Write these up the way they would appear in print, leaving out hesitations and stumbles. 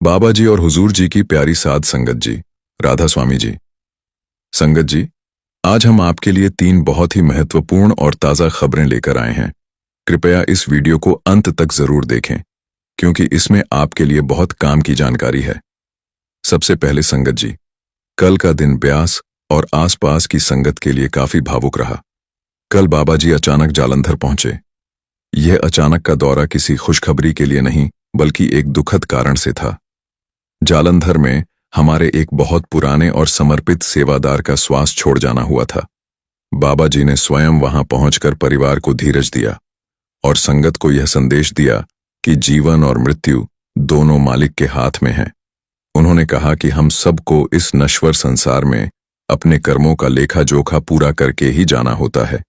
बाबा जी और हुजूर जी की प्यारी साध संगत जी, राधा स्वामी जी। संगत जी, आज हम आपके लिए 3 बहुत ही महत्वपूर्ण और ताज़ा खबरें लेकर आए हैं। कृपया इस वीडियो को अंत तक जरूर देखें, क्योंकि इसमें आपके लिए बहुत काम की जानकारी है। सबसे पहले संगत जी, कल का दिन ब्यास और आसपास की संगत के लिए काफी भावुक रहा। कल बाबा जी अचानक जालंधर पहुंचे। यह अचानक का दौरा किसी खुशखबरी के लिए नहीं, बल्कि एक दुखद कारण से था। जालंधर में हमारे एक बहुत पुराने और समर्पित सेवादार का श्वास छोड़ जाना हुआ था। बाबा जी ने स्वयं वहां पहुंचकर परिवार को धीरज दिया और संगत को यह संदेश दिया कि जीवन और मृत्यु दोनों मालिक के हाथ में हैं। उन्होंने कहा कि हम सबको इस नश्वर संसार में अपने कर्मों का लेखा जोखा पूरा करके ही जाना होता है।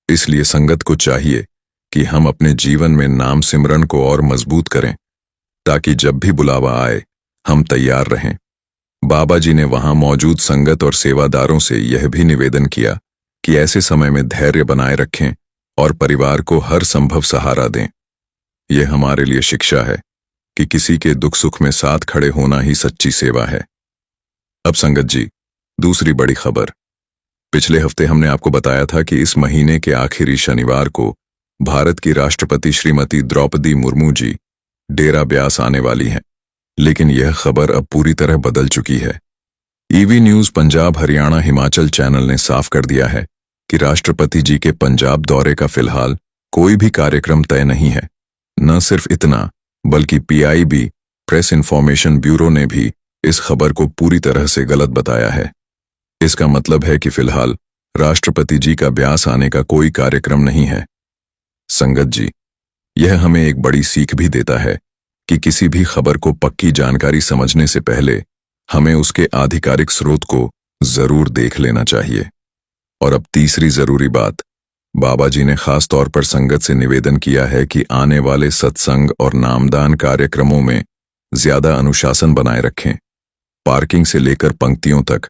इसलिए संगत को चाहिए कि हम अपने जीवन में नाम सिमरन को और मजबूत करें, ताकि जब भी बुलावा आए हम तैयार रहें। बाबा जी ने वहां मौजूद संगत और सेवादारों से यह भी निवेदन किया कि ऐसे समय में धैर्य बनाए रखें और परिवार को हर संभव सहारा दें। यह हमारे लिए शिक्षा है कि किसी के दुख सुख में साथ खड़े होना ही सच्ची सेवा है। अब संगत जी, दूसरी बड़ी खबर। पिछले हफ्ते हमने आपको बताया था कि इस महीने के आखिरी शनिवार को भारत की राष्ट्रपति श्रीमती द्रौपदी मुर्मू जी डेरा ब्यास आने वाली हैं। लेकिन यह खबर अब पूरी तरह बदल चुकी है। EV news Punjab Haryana Himachal channel ने साफ कर दिया है कि राष्ट्रपति जी के पंजाब दौरे का फिलहाल कोई भी कार्यक्रम तय नहीं है। न सिर्फ इतना, बल्कि पीआईबी प्रेस इन्फॉर्मेशन ब्यूरो ने भी इस खबर को पूरी तरह से गलत बताया है। इसका मतलब है कि फिलहाल राष्ट्रपति जी का ब्यास आने का कोई कार्यक्रम नहीं है। संगत जी, यह हमें एक बड़ी सीख भी देता है कि किसी भी खबर को पक्की जानकारी समझने से पहले हमें उसके आधिकारिक स्रोत को जरूर देख लेना चाहिए। और अब तीसरी जरूरी बात, बाबा जी ने खास तौर पर संगत से निवेदन किया है कि आने वाले सत्संग और नामदान कार्यक्रमों में ज्यादा अनुशासन बनाए रखें। पार्किंग से लेकर पंक्तियों तक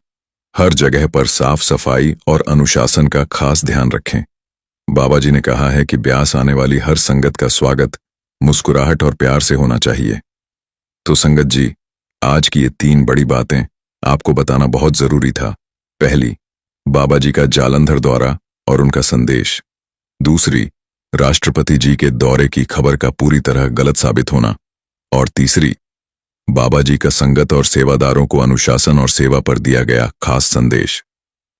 हर जगह पर साफ सफाई और अनुशासन का खास ध्यान रखें। बाबा जी ने कहा है कि ब्यास आने वाली हर संगत का स्वागत मुस्कुराहट और प्यार से होना चाहिए। तो संगत जी, आज की ये 3 बड़ी बातें आपको बताना बहुत जरूरी था। पहली, बाबा जी का जालंधर दौरा और उनका संदेश। दूसरी, राष्ट्रपति जी के दौरे की खबर का पूरी तरह गलत साबित होना। और तीसरी, बाबा जी का संगत और सेवादारों को अनुशासन और सेवा पर दिया गया खास संदेश।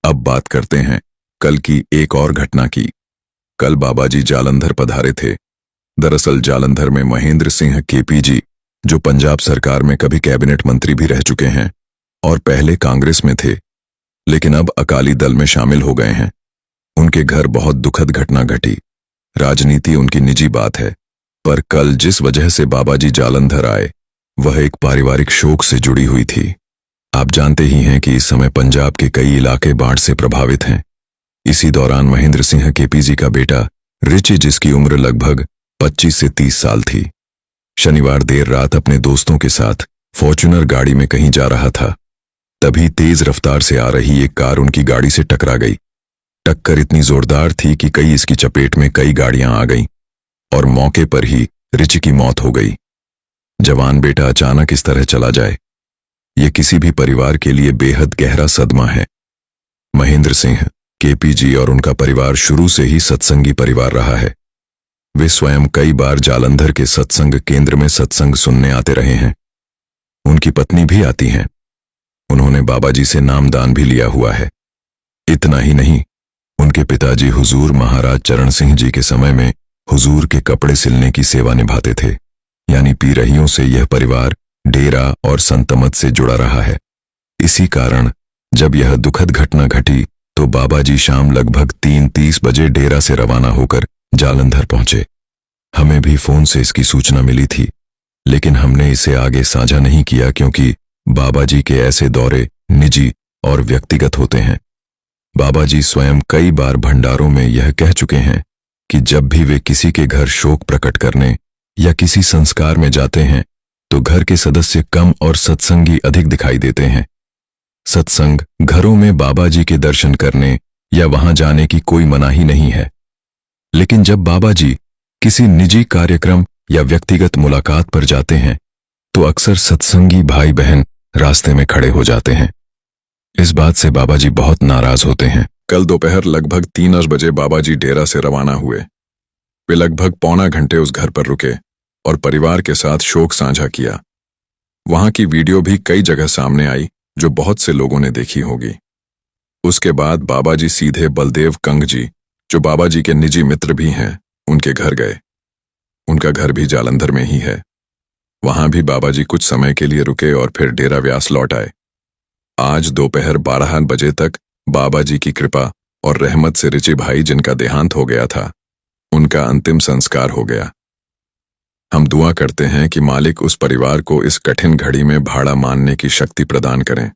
अब बात करते हैं कल की एक और घटना की। कल बाबा जी जालंधर पधारे थे। दरअसल जालंधर में महेंद्र सिंह केपी जी, जो पंजाब सरकार में कभी कैबिनेट मंत्री भी रह चुके हैं और पहले कांग्रेस में थे, लेकिन अब अकाली दल में शामिल हो गए हैं। उनके घर बहुत दुखद घटना घटी। राजनीति उनकी निजी बात है, पर कल जिस वजह से बाबा जी जालंधर आए वह एक पारिवारिक शोक से जुड़ी हुई थी। आप जानते ही हैं कि इस समय पंजाब के कई इलाके बाढ़ से प्रभावित हैं। इसी दौरान महेंद्र सिंह केपी जी का बेटा रिची, जिसकी उम्र लगभग 25 से 30 साल थी, शनिवार देर रात अपने दोस्तों के साथ फॉर्च्यूनर गाड़ी में कहीं जा रहा था। तभी तेज रफ्तार से आ रही एक कार उनकी गाड़ी से टकरा गई। टक्कर इतनी जोरदार थी कि इसकी चपेट में कई गाड़ियां आ गईं और मौके पर ही रिची की मौत हो गई। जवान बेटा अचानक इस तरह चला जाए, यह किसी भी परिवार के लिए बेहद गहरा सदमा है। महेंद्र सिंह केपी जी और उनका परिवार शुरू से ही सत्संगी परिवार रहा है। वे स्वयं कई बार जालंधर के सत्संग केंद्र में सत्संग सुनने आते रहे हैं। उनकी पत्नी भी आती हैं। उन्होंने बाबा जी से नामदान भी लिया हुआ है। इतना ही नहीं, उनके पिताजी हुजूर महाराज चरण सिंह जी के समय में हुजूर के कपड़े सिलने की सेवा निभाते थे। यानी पीरहियों से यह परिवार डेरा और संतमत से जुड़ा रहा है। इसी कारण जब यह दुखद घटना घटी तो बाबा जी शाम लगभग 3:30 बजे डेरा से रवाना होकर जालंधर पहुंचे। हमें भी फोन से इसकी सूचना मिली थी, लेकिन हमने इसे आगे साझा नहीं किया, क्योंकि बाबा जी के ऐसे दौरे निजी और व्यक्तिगत होते हैं। बाबा जी स्वयं कई बार भंडारों में यह कह चुके हैं कि जब भी वे किसी के घर शोक प्रकट करने या किसी संस्कार में जाते हैं तो घर के सदस्य कम और सत्संगी अधिक दिखाई देते हैं। सत्संग घरों में बाबा जी के दर्शन करने या वहां जाने की कोई मनाही नहीं है, लेकिन जब बाबा जी किसी निजी कार्यक्रम या व्यक्तिगत मुलाकात पर जाते हैं तो अक्सर सत्संगी भाई बहन रास्ते में खड़े हो जाते हैं। इस बात से बाबा जी बहुत नाराज होते हैं। कल दोपहर लगभग 3 बजे बाबा जी डेरा से रवाना हुए। वे लगभग पौना घंटे उस घर पर रुके और परिवार के साथ शोक साझा किया। वहां की वीडियो भी कई जगह सामने आई जो बहुत से लोगों ने देखी होगी। उसके बाद बाबा जी सीधे बलदेव कंग जी, जो बाबा जी के निजी मित्र भी हैं, उनके घर गए। उनका घर भी जालंधर में ही है। वहां भी बाबा जी कुछ समय के लिए रुके और फिर डेरा व्यास लौट आए। आज दोपहर 12 बजे तक बाबा जी की कृपा और रहमत से रिची भाई, जिनका देहांत हो गया था, उनका अंतिम संस्कार हो गया। हम दुआ करते हैं कि मालिक उस परिवार को इस कठिन घड़ी में भाड़ा मानने की शक्ति प्रदान करें।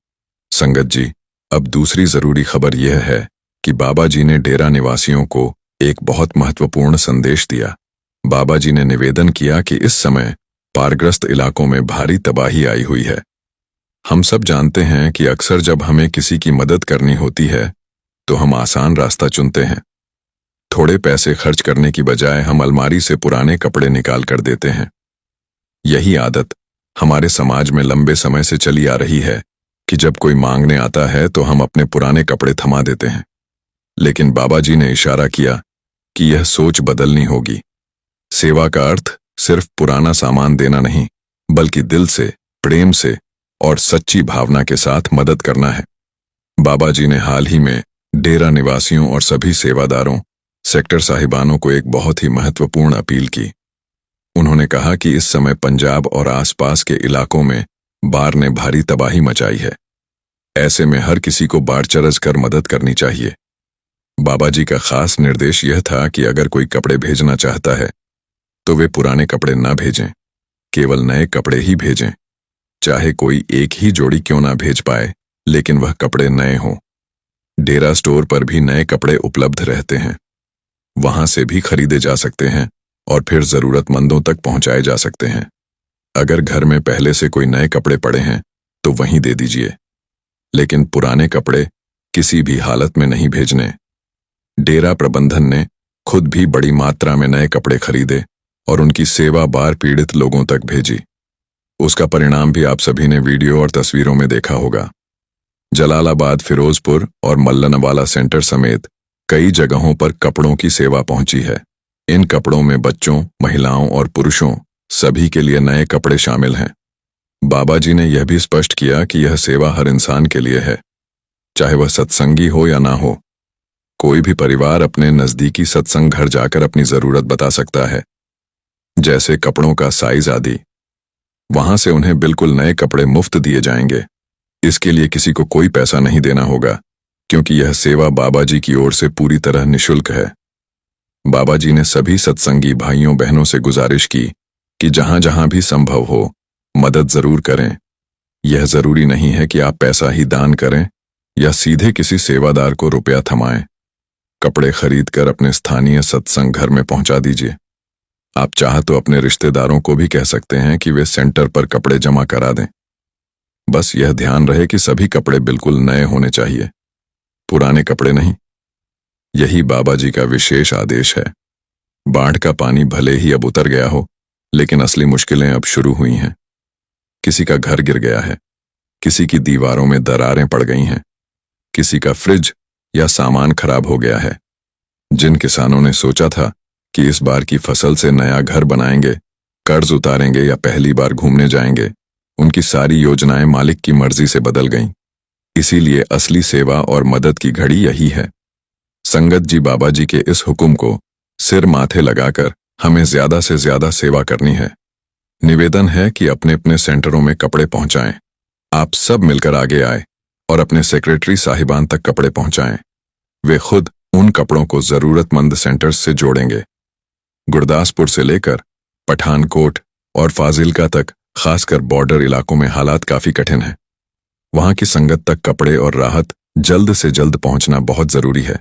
संगत जी, अब दूसरी जरूरी खबर यह है कि बाबा जी ने डेरा निवासियों को एक बहुत महत्वपूर्ण संदेश दिया। बाबा जी ने निवेदन किया कि इस समय पारग्रस्त इलाकों में भारी तबाही आई हुई है। हम सब जानते हैं कि अक्सर जब हमें किसी की मदद करनी होती है तो हम आसान रास्ता चुनते हैं। थोड़े पैसे खर्च करने की बजाय हम अलमारी से पुराने कपड़े निकाल कर देते हैं। यही आदत हमारे समाज में लंबे समय से चली आ रही है कि जब कोई मांगने आता है तो हम अपने पुराने कपड़े थमा देते हैं। लेकिन बाबा जी ने इशारा किया कि यह सोच बदलनी होगी। सेवा का अर्थ सिर्फ पुराना सामान देना नहीं, बल्कि दिल से, प्रेम से और सच्ची भावना के साथ मदद करना है। बाबा जी ने हाल ही में डेरा निवासियों और सभी सेवादारों, सेक्टर साहिबानों को एक बहुत ही महत्वपूर्ण अपील की। उन्होंने कहा कि इस समय पंजाब और आसपास के इलाकों में बाढ़ ने भारी तबाही मचाई है। ऐसे में हर किसी को बाढ़ चरज कर मदद करनी चाहिए। बाबा जी का खास निर्देश यह था कि अगर कोई कपड़े भेजना चाहता है तो वे पुराने कपड़े ना भेजें, केवल नए कपड़े ही भेजें। चाहे कोई एक ही जोड़ी क्यों ना भेज पाए, लेकिन वह कपड़े नए हों। डेरा स्टोर पर भी नए कपड़े उपलब्ध रहते हैं। वहां से भी खरीदे जा सकते हैं और फिर जरूरतमंदों तक पहुंचाए जा सकते हैं। अगर घर में पहले से कोई नए कपड़े पड़े हैं तो वहीं दे दीजिए, लेकिन पुराने कपड़े किसी भी हालत में नहीं भेजने। डेरा प्रबंधन ने खुद भी बड़ी मात्रा में नए कपड़े खरीदे और उनकी सेवा बाढ़ पीड़ित लोगों तक भेजी। उसका परिणाम भी आप सभी ने वीडियो और तस्वीरों में देखा होगा। जलालाबाद, फिरोजपुर और मल्लनवाला सेंटर समेत कई जगहों पर कपड़ों की सेवा पहुंची है। इन कपड़ों में बच्चों, महिलाओं और पुरुषों सभी के लिए नए कपड़े शामिल हैं। बाबा जी ने यह भी स्पष्ट किया कि यह सेवा हर इंसान के लिए है, चाहे वह सत्संगी हो या ना हो। कोई भी परिवार अपने नजदीकी सत्संग घर जाकर अपनी जरूरत बता सकता है, जैसे कपड़ों का साइज आदि। वहां से उन्हें बिल्कुल नए कपड़े मुफ्त दिए जाएंगे। इसके लिए किसी को कोई पैसा नहीं देना होगा, क्योंकि यह सेवा बाबा जी की ओर से पूरी तरह निःशुल्क है। बाबा जी ने सभी सत्संगी भाइयों बहनों से गुजारिश की कि जहां जहां भी संभव हो मदद जरूर करें। यह जरूरी नहीं है कि आप पैसा ही दान करें या सीधे किसी सेवादार को रुपया थमाएं। कपड़े खरीदकर अपने स्थानीय सत्संग घर में पहुंचा दीजिए। आप चाह तो अपने रिश्तेदारों को भी कह सकते हैं कि वे सेंटर पर कपड़े जमा करा दें। बस यह ध्यान रहे कि सभी कपड़े बिल्कुल नए होने चाहिए, पुराने कपड़े नहीं। यही बाबा जी का विशेष आदेश है। बाढ़ का पानी भले ही अब उतर गया हो, लेकिन असली मुश्किलें अब शुरू हुई हैं। किसी का घर गिर गया है, किसी की दीवारों में दरारें पड़ गई हैं, किसी का फ्रिज या सामान खराब हो गया है। जिन किसानों ने सोचा था कि इस बार की फसल से नया घर बनाएंगे, कर्ज उतारेंगे या पहली बार घूमने जाएंगे, उनकी सारी योजनाएं मालिक की मर्जी से बदल गईं। इसीलिए असली सेवा और मदद की घड़ी यही है। संगत जी, बाबा जी के इस हुक्म को सिर माथे लगाकर हमें ज्यादा से ज्यादा सेवा करनी है। निवेदन है कि अपने अपने सेंटरों में कपड़े पहुंचाएं। आप सब मिलकर आगे आए और अपने सेक्रेटरी साहिबान तक कपड़े पहुंचाएं। वे खुद उन कपड़ों को जरूरतमंद सेंटर्स से जोड़ेंगे। गुरदासपुर से लेकर पठानकोट और फाजिलका तक, खासकर बॉर्डर इलाकों में हालात काफी कठिन है। वहां की संगत तक कपड़े और राहत जल्द से जल्द पहुंचना बहुत जरूरी है।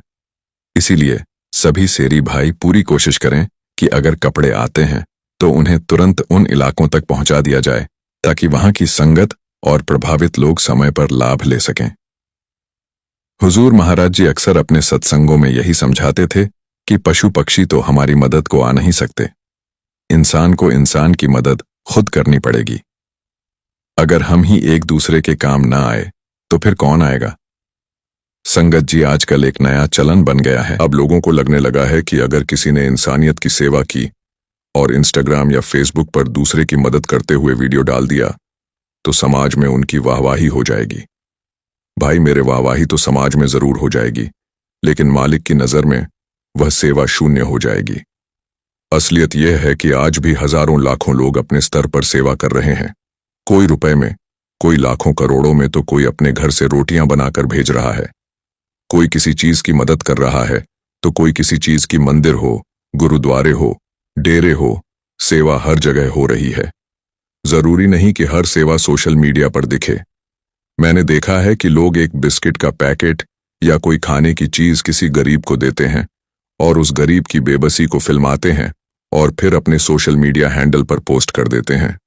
इसीलिए सभी सेरी भाई पूरी कोशिश करें कि अगर कपड़े आते हैं तो उन्हें तुरंत उन इलाकों तक पहुंचा दिया जाए, ताकि वहां की संगत और प्रभावित लोग समय पर लाभ ले सकें। हुजूर महाराज जी अक्सर अपने सत्संगों में यही समझाते थे कि पशु पक्षी तो हमारी मदद को आ नहीं सकते, इंसान को इंसान की मदद खुद करनी पड़ेगी। अगर हम ही एक दूसरे के काम ना आए तो फिर कौन आएगा? संगत जी, आजकल एक नया चलन बन गया है। अब लोगों को लगने लगा है कि अगर किसी ने इंसानियत की सेवा की और इंस्टाग्राम या फेसबुक पर दूसरे की मदद करते हुए वीडियो डाल दिया तो समाज में उनकी वाहवाही हो जाएगी। भाई, मेरे वाहवाही तो समाज में जरूर हो जाएगी, लेकिन मालिक की नजर में वह सेवा शून्य हो जाएगी। असलियत यह है कि आज भी हजारों लाखों लोग अपने स्तर पर सेवा कर रहे हैं। कोई रुपए में, कोई लाखों करोड़ों में, तो कोई अपने घर से रोटियां बनाकर भेज रहा है। कोई किसी चीज की मदद कर रहा है तो कोई किसी चीज की, मंदिर हो, गुरुद्वारे हो, डेरे हो, सेवा हर जगह हो रही है। जरूरी नहीं कि हर सेवा सोशल मीडिया पर दिखे। मैंने देखा है कि लोग एक बिस्किट का पैकेट या कोई खाने की चीज किसी गरीब को देते हैं और उस गरीब की बेबसी को फिल्माते हैं और फिर अपने सोशल मीडिया हैंडल पर पोस्ट कर देते हैं।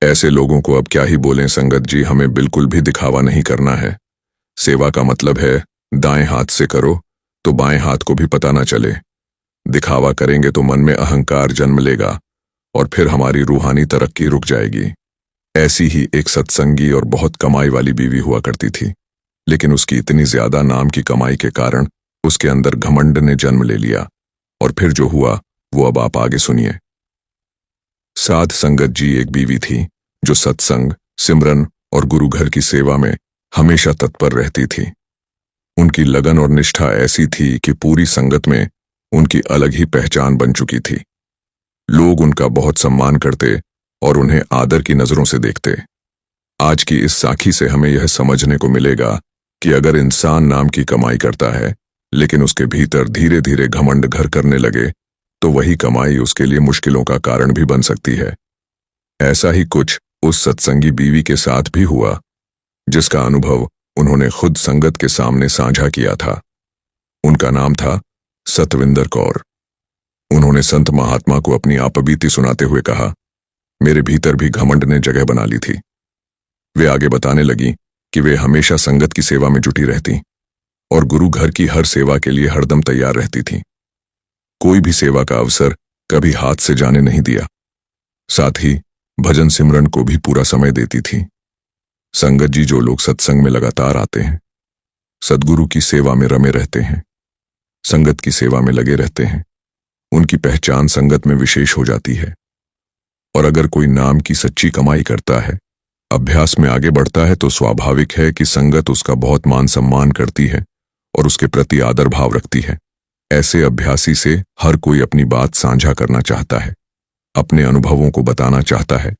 ऐसे लोगों को अब क्या ही बोलें संगत जी, हमें बिल्कुल भी दिखावा नहीं करना है। सेवा का मतलब है दाएं हाथ से करो तो बाएं हाथ को भी पता ना चले। दिखावा करेंगे तो मन में अहंकार जन्म लेगा और फिर हमारी रूहानी तरक्की रुक जाएगी। ऐसी ही एक सत्संगी और बहुत कमाई वाली बीवी हुआ करती थी, लेकिन उसकी इतनी ज्यादा नाम की कमाई के कारण उसके अंदर घमंड ने जन्म ले लिया और फिर जो हुआ वो अब आप आगे सुनिए। साध संगत जी एक बीवी थी जो सत्संग, सिमरन और गुरु घर की सेवा में हमेशा तत्पर रहती थी। उनकी लगन और निष्ठा ऐसी थी कि पूरी संगत में उनकी अलग ही पहचान बन चुकी थी। लोग उनका बहुत सम्मान करते और उन्हें आदर की नजरों से देखते। आज की इस साखी से हमें यह समझने को मिलेगा कि अगर इंसान नाम की कमाई करता है लेकिन उसके भीतर धीरे धीरे घमंड घर करने लगे तो वही कमाई उसके लिए मुश्किलों का कारण भी बन सकती है। ऐसा ही कुछ उस सत्संगी बीवी के साथ भी हुआ, जिसका अनुभव उन्होंने खुद संगत के सामने साझा किया था। उनका नाम था सतविंदर कौर। उन्होंने संत महात्मा को अपनी आपबीती सुनाते हुए कहा, मेरे भीतर भी घमंड ने जगह बना ली थी। वे आगे बताने लगी कि वे हमेशा संगत की सेवा में जुटी रहती और गुरु घर की हर सेवा के लिए हरदम तैयार रहती थी। कोई भी सेवा का अवसर कभी हाथ से जाने नहीं दिया। साथ ही भजन सिमरन को भी पूरा समय देती थी। संगत जी, जो लोग सत्संग में लगातार आते हैं, सद्गुरु की सेवा में रमे रहते हैं, संगत की सेवा में लगे रहते हैं, उनकी पहचान संगत में विशेष हो जाती है। और अगर कोई नाम की सच्ची कमाई करता है, अभ्यास में आगे बढ़ता है, तो स्वाभाविक है कि संगत उसका बहुत मान सम्मान करती है और उसके प्रति आदर भाव रखती है। ऐसे अभ्यासी से हर कोई अपनी बात साझा करना चाहता है, अपने अनुभवों को बताना चाहता है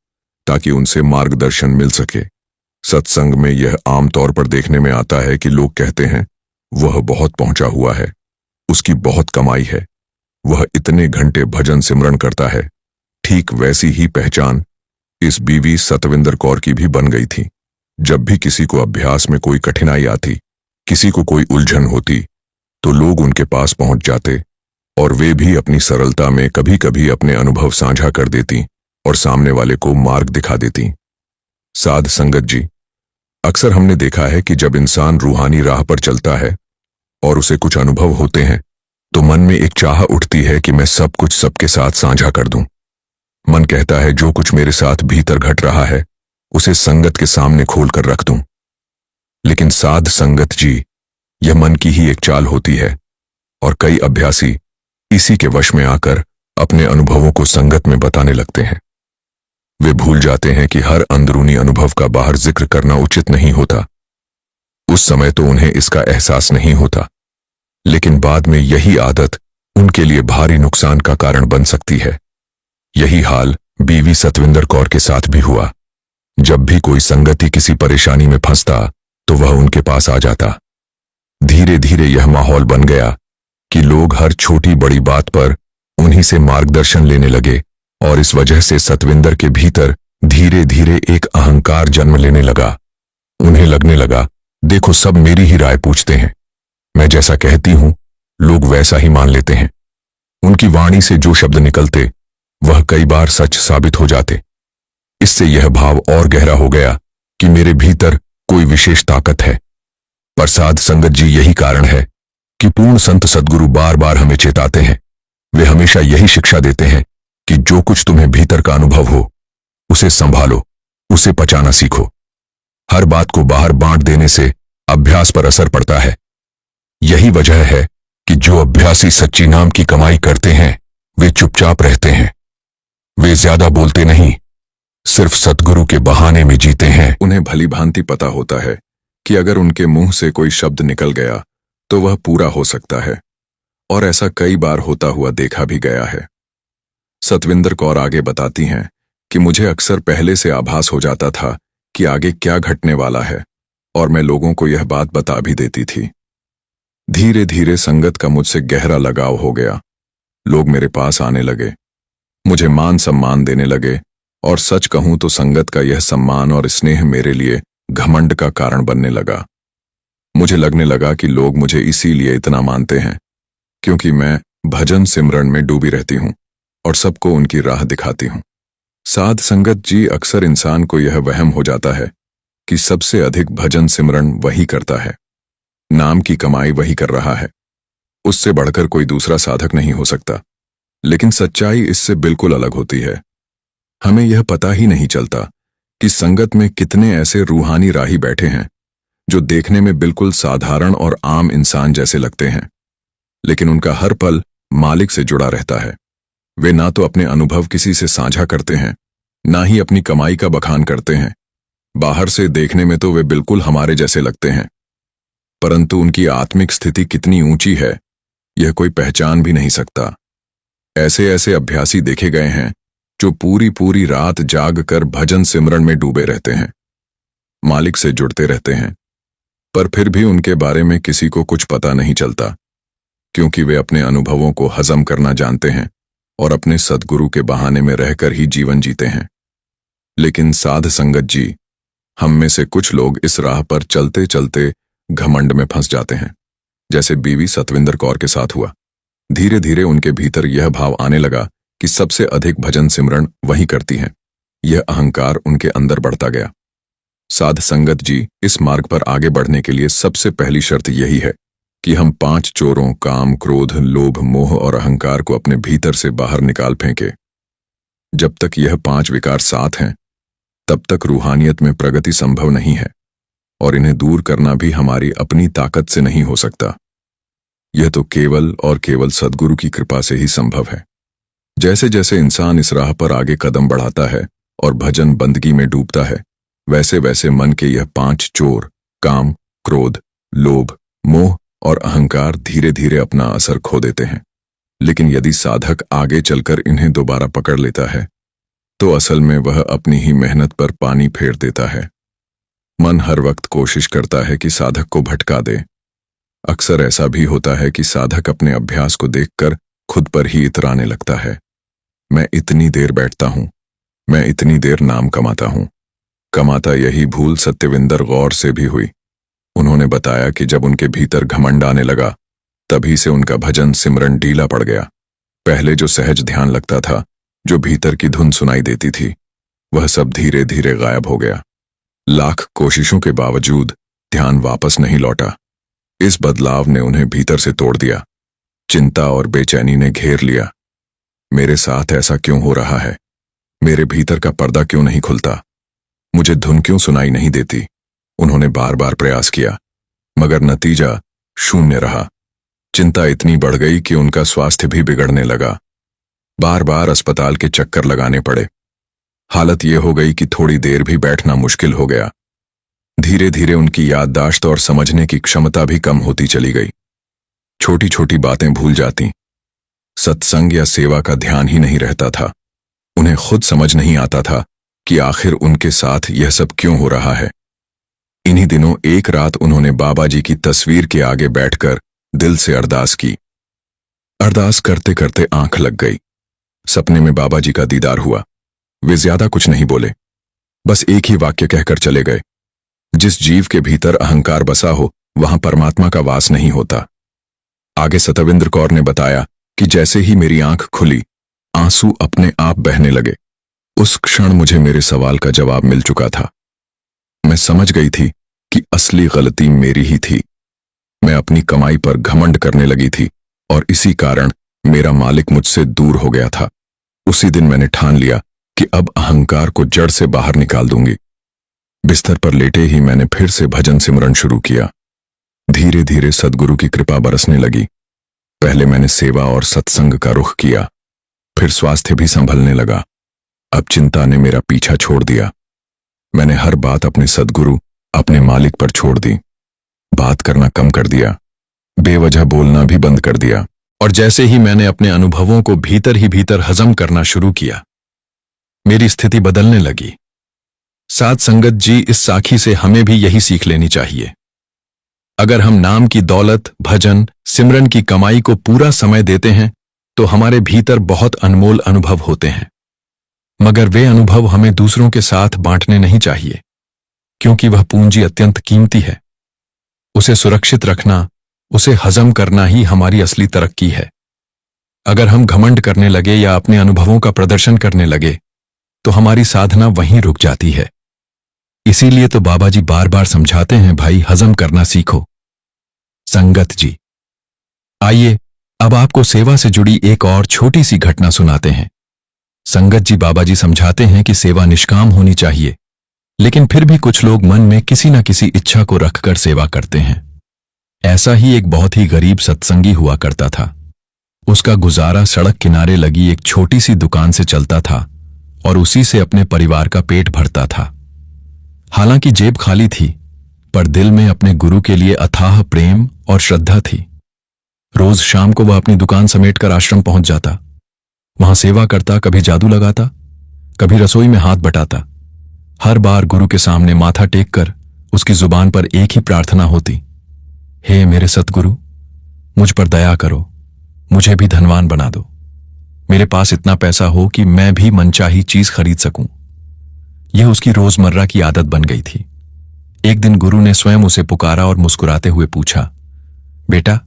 ताकि उनसे मार्गदर्शन मिल सके। सत्संग में यह आमतौर पर देखने में आता है कि लोग कहते हैं वह बहुत पहुंचा हुआ है, उसकी बहुत कमाई है, वह इतने घंटे भजन सिमरन करता है। ठीक वैसी ही पहचान इस बीवी सतविंदर कौर की भी बन गई थी। जब भी किसी को अभ्यास में कोई कठिनाई आती, किसी को कोई उलझन होती, तो लोग उनके पास पहुंच जाते और वे भी अपनी सरलता में कभी कभी अपने अनुभव साझा कर देती और सामने वाले को मार्ग दिखा देती। साध संगत जी, अक्सर हमने देखा है कि जब इंसान रूहानी राह पर चलता है और उसे कुछ अनुभव होते हैं तो मन में एक चाह उठती है कि मैं सब कुछ सबके साथ साझा कर दूं। मन कहता है जो कुछ मेरे साथ भीतर घट रहा है उसे संगत के सामने खोलकर रख दूं। लेकिन साध संगत जी, यह मन की ही एक चाल होती है और कई अभ्यासी इसी के वश में आकर अपने अनुभवों को संगत में बताने लगते हैं। वे भूल जाते हैं कि हर अंदरूनी अनुभव का बाहर जिक्र करना उचित नहीं होता। उस समय तो उन्हें इसका एहसास नहीं होता, लेकिन बाद में यही आदत उनके लिए भारी नुकसान का कारण बन सकती है। यही हाल बीवी सतविंदर कौर के साथ भी हुआ। जब भी कोई संगति किसी परेशानी में फंसता तो वह उनके पास आ जाता। धीरे धीरे यह माहौल बन गया कि लोग हर छोटी बड़ी बात पर उन्हीं से मार्गदर्शन लेने लगे और इस वजह से सतविंदर के भीतर धीरे धीरे एक अहंकार जन्म लेने लगा। उन्हें लगने लगा, देखो सब मेरी ही राय पूछते हैं, मैं जैसा कहती हूं लोग वैसा ही मान लेते हैं। उनकी वाणी से जो शब्द निकलते वह कई बार सच साबित हो जाते। इससे यह भाव और गहरा हो गया कि मेरे भीतर कोई विशेष ताकत है। पर साध संगत जी, यही कारण है कि पूर्ण संत सद्गुरु बार बार हमें चेताते हैं। वे हमेशा यही शिक्षा देते हैं कि जो कुछ तुम्हें भीतर का अनुभव हो उसे संभालो, उसे पचाना सीखो। हर बात को बाहर बांट देने से अभ्यास पर असर पड़ता है। यही वजह है कि जो अभ्यासी सच्ची नाम की कमाई करते हैं वे चुपचाप रहते हैं। वे ज्यादा बोलते नहीं, सिर्फ सद्गुरु के बहाने में जीते हैं। उन्हें भली भांति पता होता है कि अगर उनके मुंह से कोई शब्द निकल गया तो वह पूरा हो सकता है, और ऐसा कई बार होता हुआ देखा भी गया है। सतविंदर कौर आगे बताती हैं कि मुझे अक्सर पहले से आभास हो जाता था कि आगे क्या घटने वाला है, और मैं लोगों को यह बात बता भी देती थी। धीरे धीरे संगत का मुझसे गहरा लगाव हो गया। लोग मेरे पास आने लगे, मुझे मान सम्मान देने लगे, और सच कहूं तो संगत का यह सम्मान और स्नेह मेरे लिए घमंड का कारण बनने लगा। मुझे लगने लगा कि लोग मुझे इसीलिए इतना मानते हैं क्योंकि मैं भजन सिमरन में डूबी रहती हूं और सबको उनकी राह दिखाती हूं। साध संगत जी, अक्सर इंसान को यह वहम हो जाता है कि सबसे अधिक भजन सिमरन वही करता है, नाम की कमाई वही कर रहा है, उससे बढ़कर कोई दूसरा साधक नहीं हो सकता। लेकिन सच्चाई इससे बिल्कुल अलग होती है। हमें यह पता ही नहीं चलता कि संगत में कितने ऐसे रूहानी राही बैठे हैं जो देखने में बिल्कुल साधारण और आम इंसान जैसे लगते हैं, लेकिन उनका हर पल मालिक से जुड़ा रहता है। वे ना तो अपने अनुभव किसी से साझा करते हैं, ना ही अपनी कमाई का बखान करते हैं। बाहर से देखने में तो वे बिल्कुल हमारे जैसे लगते हैं, परंतु उनकी आत्मिक स्थिति कितनी ऊंची है यह कोई पहचान भी नहीं सकता। ऐसे ऐसे अभ्यासी देखे गए हैं जो पूरी पूरी रात जाग कर भजन सिमरन में डूबे रहते हैं, मालिक से जुड़ते रहते हैं, पर फिर भी उनके बारे में किसी को कुछ पता नहीं चलता, क्योंकि वे अपने अनुभवों को हजम करना जानते हैं और अपने सद्गुरु के बहाने में रहकर ही जीवन जीते हैं। लेकिन साध संगत जी, हम में से कुछ लोग इस राह पर चलते चलते घमंड में फंस जाते हैं, जैसे बीवी सतविंदर कौर के साथ हुआ। धीरे धीरे उनके भीतर यह भाव आने लगा कि सबसे अधिक भजन सिमरन वही करती हैं। यह अहंकार उनके अंदर बढ़ता गया। साध संगत जी, इस मार्ग पर आगे बढ़ने के लिए सबसे पहली शर्त यही है कि हम 5 चोरों काम, क्रोध, लोभ, मोह और अहंकार को अपने भीतर से बाहर निकाल फेंके। जब तक यह 5 विकार साथ हैं तब तक रूहानियत में प्रगति संभव नहीं है, और इन्हें दूर करना भी हमारी अपनी ताकत से नहीं हो सकता। यह तो केवल और केवल सद्गुरु की कृपा से ही संभव है। जैसे जैसे इंसान इस राह पर आगे कदम बढ़ाता है और भजन बंदगी में डूबता है, वैसे वैसे मन के यह 5 चोर काम, क्रोध, लोभ, मोह और अहंकार धीरे धीरे अपना असर खो देते हैं। लेकिन यदि साधक आगे चलकर इन्हें दोबारा पकड़ लेता है तो असल में वह अपनी ही मेहनत पर पानी फेर देता है। मन हर वक्त कोशिश करता है कि साधक को भटका दे। अक्सर ऐसा भी होता है कि साधक अपने अभ्यास को देखकर खुद पर ही इतराने लगता है। मैं इतनी देर बैठता हूं, मैं इतनी देर नाम कमाता हूं। कमाता यही भूल सत्यविंदर गौर से भी हुई। उन्होंने बताया कि जब उनके भीतर घमंड आने लगा तभी से उनका भजन सिमरन ढीला पड़ गया। पहले जो सहज ध्यान लगता था, जो भीतर की धुन सुनाई देती थी, वह सब धीरे धीरे गायब हो गया। लाख कोशिशों के बावजूद ध्यान वापस नहीं लौटा। इस बदलाव ने उन्हें भीतर से तोड़ दिया। चिंता और बेचैनी ने घेर लिया। मेरे साथ ऐसा क्यों हो रहा है? मेरे भीतर का पर्दा क्यों नहीं खुलता? मुझे धुन क्यों सुनाई नहीं देती? उन्होंने बार बार प्रयास किया, मगर नतीजा शून्य रहा। चिंता इतनी बढ़ गई कि उनका स्वास्थ्य भी बिगड़ने लगा। बार बार अस्पताल के चक्कर लगाने पड़े। हालत यह हो गई कि थोड़ी देर भी बैठना मुश्किल हो गया। धीरे धीरे उनकी याददाश्त और समझने की क्षमता भी कम होती चली गई। छोटी छोटी बातें भूल जाती। सत्संग या सेवा का ध्यान ही नहीं रहता था। उन्हें खुद समझ नहीं आता था कि आखिर उनके साथ यह सब क्यों हो रहा है। इन्हीं दिनों एक रात उन्होंने बाबा जी की तस्वीर के आगे बैठकर दिल से अरदास की। अरदास करते करते आंख लग गई। सपने में बाबा जी का दीदार हुआ। वे ज्यादा कुछ नहीं बोले, बस एक ही वाक्य कहकर चले गए, जिस जीव के भीतर अहंकार बसा हो वहां परमात्मा का वास नहीं होता। आगे सतविंदर कौर ने बताया कि जैसे ही मेरी आंख खुली, आंसू अपने आप बहने लगे। उस क्षण मुझे मेरे सवाल का जवाब मिल चुका था। मैं समझ गई थी कि असली गलती मेरी ही थी। मैं अपनी कमाई पर घमंड करने लगी थी और इसी कारण मेरा मालिक मुझसे दूर हो गया था। उसी दिन मैंने ठान लिया कि अब अहंकार को जड़ से बाहर निकाल दूंगी। बिस्तर पर लेटे ही मैंने फिर से भजन सिमरन शुरू किया। धीरे धीरे सद्गुरु की कृपा बरसने लगी। पहले मैंने सेवा और सत्संग का रुख किया, फिर स्वास्थ्य भी संभलने लगा। अब चिंता ने मेरा पीछा छोड़ दिया। मैंने हर बात अपने सद्गुरु, अपने मालिक पर छोड़ दी। बात करना कम कर दिया, बेवजह बोलना भी बंद कर दिया। और जैसे ही मैंने अपने अनुभवों को भीतर ही भीतर हजम करना शुरू किया, मेरी स्थिति बदलने लगी। साध संगत जी, इस साखी से हमें भी यही सीख लेनी चाहिए। अगर हम नाम की दौलत, भजन, सिमरन की कमाई को पूरा समय देते हैं तो हमारे भीतर बहुत अनमोल अनुभव होते हैं, मगर वे अनुभव हमें दूसरों के साथ बांटने नहीं चाहिए, क्योंकि वह पूंजी अत्यंत कीमती है। उसे सुरक्षित रखना, उसे हजम करना ही हमारी असली तरक्की है। अगर हम घमंड करने लगे या अपने अनुभवों का प्रदर्शन करने लगे तो हमारी साधना वहीं रुक जाती है। इसीलिए तो बाबा जी बार बार समझाते हैं, भाई हजम करना सीखो। संगत जी, आइए अब आपको सेवा से जुड़ी एक और छोटी सी घटना सुनाते हैं। संगत जी, बाबा जी समझाते हैं कि सेवा निष्काम होनी चाहिए, लेकिन फिर भी कुछ लोग मन में किसी न किसी इच्छा को रखकर सेवा करते हैं। ऐसा ही एक बहुत ही गरीब सत्संगी हुआ करता था। उसका गुजारा सड़क किनारे लगी एक छोटी सी दुकान से चलता था और उसी से अपने परिवार का पेट भरता था। हालांकि जेब खाली थी, पर दिल में अपने गुरु के लिए अथाह प्रेम और श्रद्धा थी। रोज शाम को वह अपनी दुकान समेटकर आश्रम पहुंच जाता। वहां सेवा करता, कभी जादू लगाता, कभी रसोई में हाथ बटाता। हर बार गुरु के सामने माथा टेककर उसकी जुबान पर एक ही प्रार्थना होती, हे मेरे सतगुरु, मुझ पर दया करो, मुझे भी धनवान बना दो। मेरे पास इतना पैसा हो कि मैं भी मनचाही चीज खरीद सकूं। यह उसकी रोजमर्रा की आदत बन गई थी। एक दिन गुरु ने स्वयं उसे पुकारा और मुस्कुराते हुए पूछा, बेटा,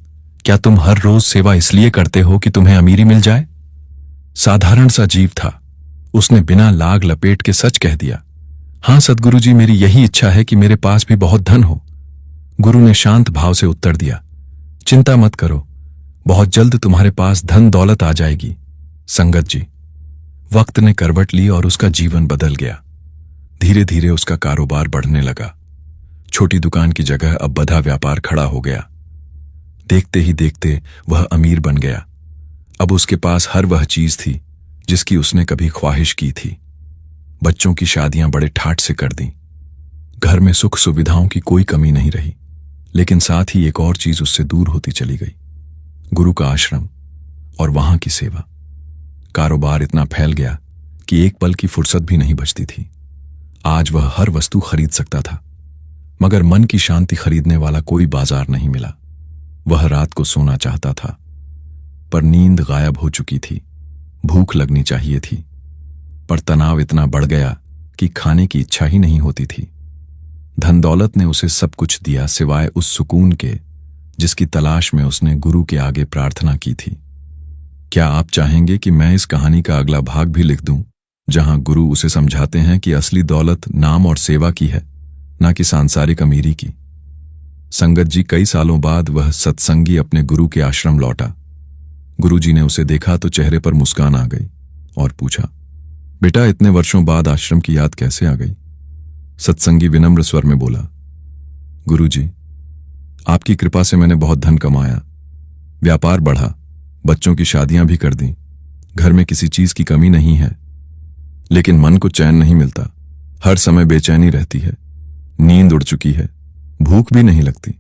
क्या तुम हर रोज सेवा इसलिए करते हो कि तुम्हें अमीरी मिल जाए? साधारण सा जीव था, उसने बिना लाग लपेट के सच कह दिया, हां सदगुरु जी, मेरी यही इच्छा है कि मेरे पास भी बहुत धन हो। गुरु ने शांत भाव से उत्तर दिया, चिंता मत करो, बहुत जल्द तुम्हारे पास धन दौलत आ जाएगी। संगत जी, वक्त ने करवट ली और उसका जीवन बदल गया। धीरे धीरे उसका कारोबार बढ़ने लगा। छोटी दुकान की जगह अब बड़ा व्यापार खड़ा हो गया। देखते ही देखते वह अमीर बन गया। अब उसके पास हर वह चीज थी जिसकी उसने कभी ख्वाहिश की थी। बच्चों की शादियां बड़े ठाट से कर दी। घर में सुख सुविधाओं की कोई कमी नहीं रही, लेकिन साथ ही एक और चीज उससे दूर होती चली गई, गुरु का आश्रम और वहां की सेवा। कारोबार इतना फैल गया कि एक पल की फुर्सत भी नहीं बचती थी। आज वह हर वस्तु खरीद सकता था, मगर मन की शांति खरीदने वाला कोई बाजार नहीं मिला। वह रात को सोना चाहता था, पर नींद गायब हो चुकी थी। भूख लगनी चाहिए थी, पर तनाव इतना बढ़ गया कि खाने की इच्छा ही नहीं होती थी। धन दौलत ने उसे सब कुछ दिया सिवाय उस सुकून के जिसकी तलाश में उसने गुरु के आगे प्रार्थना की थी। क्या आप चाहेंगे कि मैं इस कहानी का अगला भाग भी लिख दूं, जहां गुरु उसे समझाते हैं कि असली दौलत नाम और सेवा की है, ना कि सांसारिक अमीरी की? संगत जी, कई सालों बाद वह सत्संगी अपने गुरु के आश्रम लौटा। गुरुजी ने उसे देखा तो चेहरे पर मुस्कान आ गई और पूछा, बेटा, इतने वर्षों बाद आश्रम की याद कैसे आ गई? सत्संगी विनम्र स्वर में बोला, गुरुजी, आपकी कृपा से मैंने बहुत धन कमाया, व्यापार बढ़ा, बच्चों की शादियां भी कर दी, घर में किसी चीज की कमी नहीं है, लेकिन मन को चैन नहीं मिलता। हर समय बेचैनी रहती है, नींद उड़ चुकी है, भूख भी नहीं लगती।